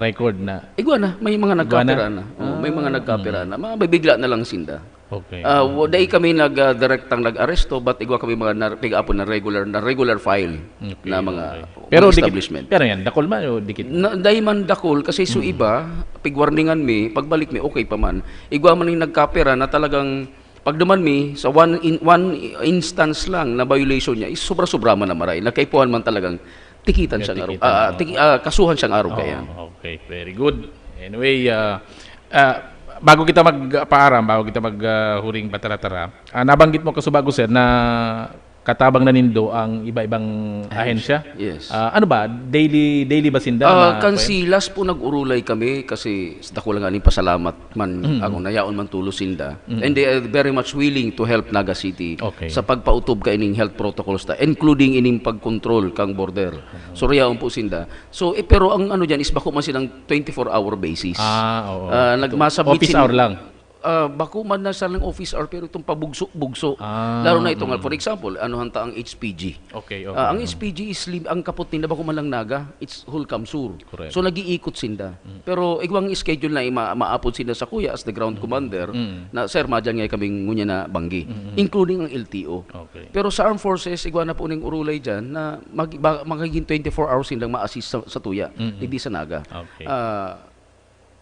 H: record na.
P: Igwa na, may mga nagkapera na. May mga nagkapera na. Mabibigla na lang sinda.
H: Okay.
P: Dahil kami nag-directang nag-aresto, but igwa kami mga pick-up na regular file na mga
H: pero
P: establishment.
H: Pero yan, dakol man o dikit?
P: Dahil man dakol, kasi so iba, pigwarningan mi, pagbalik mi, okay pa man. Igwa man yung nagkapera na talagang pagduman mi sa one instance lang na violation niya, is sobra-sobra man na maray. Nagkaipuan man talagang tikitan siyang araw. Kasuhan siyang araw kaya.
H: Okay, very good. Anyway, bago kita magpaaram, bago kita maghuring batara-tara, nabanggit mo kasubago, sir, na katabang na nindo ang iba-ibang ahensya.
P: Yes.
H: Ano ba? Daily ba sinda?
P: Kansilas po nag-urulay kami kasi dako lang aning pasalamat man ako nayaon man tulo sinda. And they are very much willing to help Naga City sa pagpautob ka ining health protocols ta, including ining pagkontrol kang border. So riyaon po sinda. So pero ang ano diyan is bako man silang 24-hour basis. Nagmasabit
H: office hour lang.
P: Bako man na sa lang office hour pero itong pabugso-bugso. Lalo na itong, for example, ano hanta ang HPG.
H: Okay.
P: Ang HPG is ang kapot nila bako man lang Naga, it's whole Kamsur. So nag-iikot sinda. Pero igwang schedule na maapod sinda sa kuya as the ground commander na sir madyan nga kaming ngunya na banggi, including ang LTO. Pero sa armed forces igwa na po ning urulay diyan na magiging 24 hours silang ma-assist sa tuya, hindi sa Naga.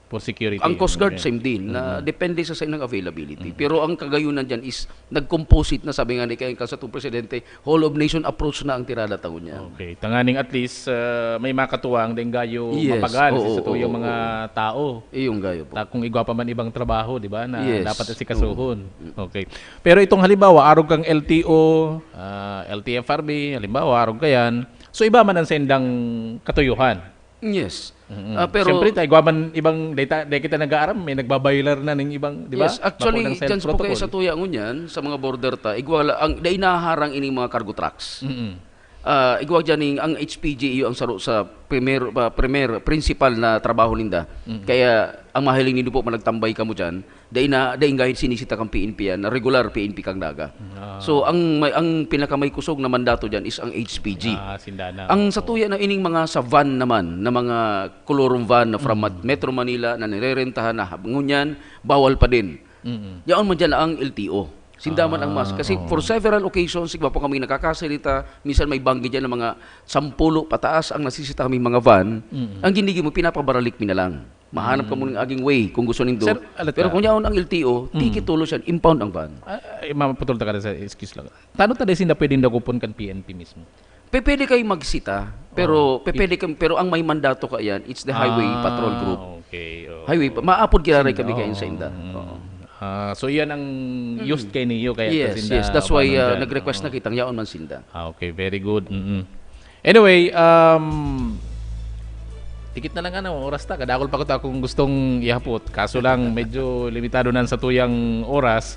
H: For security.
P: Ang Coast Guard same din na depende sa inyong availability. Pero ang kagayunan diyan is nag-composite na sabi nga ni kay kasatong presidente, whole of nation approach na ang tirada taon niya.
H: Okay, tanganing at least may makatuwang ding gayo mapagal sa tuyong mga tao.
P: Iyong gayo po.
H: Kung igwa pa man ibang trabaho, di ba, na dapat asikasuhon. Okay. Pero itong halimbawa arog kang LTO, LTFRB, halimbawa arog kayan. So iba man ang sendang katuyuhan.
P: Yes.
H: Pero siyempre tayo man ibang data kita nag-aaram may nagbabaylar na ng ibang, di ba?
P: Yes, actually diyan po kayo sa tuya ngunyan sa mga border ta igwa ang naharang ini mga cargo trucks. Igwa dyan ang HPG ang saro sa premier principal na trabaho ninda. Kaya ang mahiling nindo po managtambay ka mo dyan, daing gahit sinisita kang PNP yan, na regular PNP kang Naga. So ang pinakamay kusog na mandato dyan is ang HPG. Ang sa tuya na ining mga sa van naman, na mga kolorong van na from Metro Manila na nirerentahan na ngunyan, bawal pa din. Yaon man dyan ang LTO. Sindaman ang mas. Kasi for several occasions, sigba po kami nakakasalita, minsan may banggi dyan ng mga 10 pataas ang nasisita kami mga van. Ang ginigi mo, pinapabaralik mi na lang. Mahanap ka mo ng aging way kung gusto nindo. Pero kung yaon ang LTO, ticket tulo siya, impound ang van.
H: Maputol ta ka sa excuse lang. Tano ta din sinda pwedeng dakupon kan PNP mismo?
P: Pwede kayo magsita, pero pero ang may mandato ka yan, it's the Highway Patrol Group. Highway, maapod kiraray kami kayo sa inda.
H: So yan ang used kay niyo kaya
P: sinda. Yes, that's why nag-request na kitang yaon man sinda.
H: Okay, very good. Anyway, tikit na lang oras ta. Kadakol pa ko ta kung gustong ihapot. Kaso lang medyo limitado nan sa tuyang oras.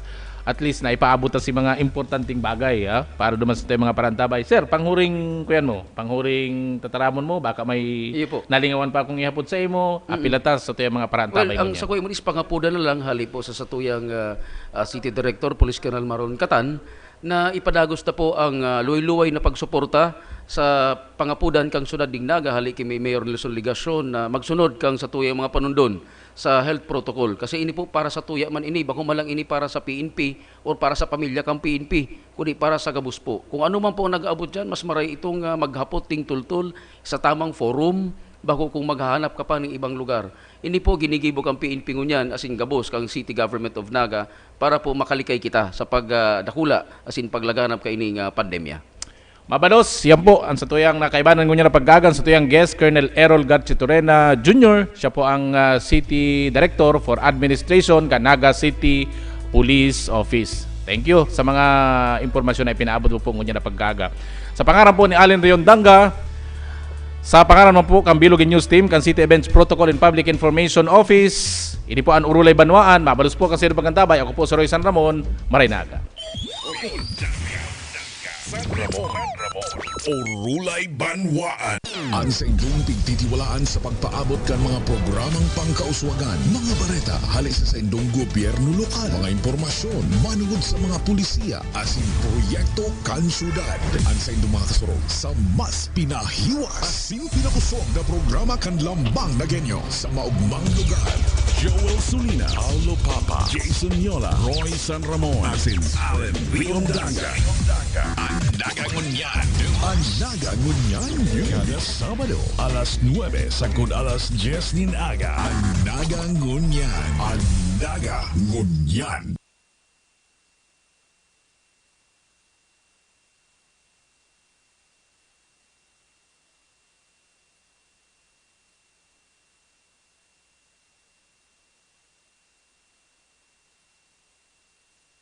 H: At least na ipaabot si mga importanteng bagay para duman sa mga parantabay. Sir, panghuring kuyan mo, panghuring tataramon mo, baka may nalingawan pa akong ihapot sa imo, apilatas sa tuyang mga parantabay.
P: Well, ang sa kuya mo is pangapuda na lang hali po sa satuyang City Director, Police Colonel Maron Catan, na ipadagos na po ang luway-luway na pagsuporta sa pangapudan kang sunod ding Naga hali kay Mayor Nelson Ligasyon na magsunod kang sa tuyang mga panundon sa health protocol. Kasi ini po para sa tuya man ini, bako malang ini para sa PNP o para sa pamilya kang PNP, kundi para sa gabos po. Kung ano man po nag-aabot dyan, mas maray itong maghapot ting tultul sa tamang forum, bako kung maghahanap ka pa ng ibang lugar. Ini po ginigibok ang PNP ngunyan asin gabos kang City Government of Naga para po makalikay kita sa pagdakula asin paglaganap kay ining pandemya.
H: Mabalos, yan po ang sa tuyang nakaibanan niya na paggagan sa tuyang guest, Colonel Errol Gatchitorena Jr. Siya po ang City Director for Administration ka Naga City Police Office. Thank you sa mga impormasyon na ipinaabot po niya na paggaga. Sa pangalan po ni Allen Riondanga, sa pangalan mo po kang Bilogin News Team, kan City Events Protocol and Public Information Office, ini po ang Urulay Banwaan. Mabalos po kasi ng pagkantabay. Ako po si Roy San Ramon, Maray Naga.
E: Urulay Banwaan. Ang sa inyong pagtitiwalaan sa pagpaabot kan mga programang pangkauswagan, mga bareta, halis sa inyong gobyerno lokal, mga impormasyon, manugod sa mga pulisiya, asin proyekto kan syudad. Ang sa inyong mga kasurog sa mas pinahiwas, asin pinakusog na programa kan lambang na genyo sa maugmang lugar. Joel Sulina, Allo Papa, Jason Yola, Roy San Ramon, asin Allen Riondanga. Ang Nagangunyan. Ang Nagangunyan, Lunes, Sabado, alas 9 sagud alas 10 nin aga. Ang Nagangunyan. Ang Nagangunyan.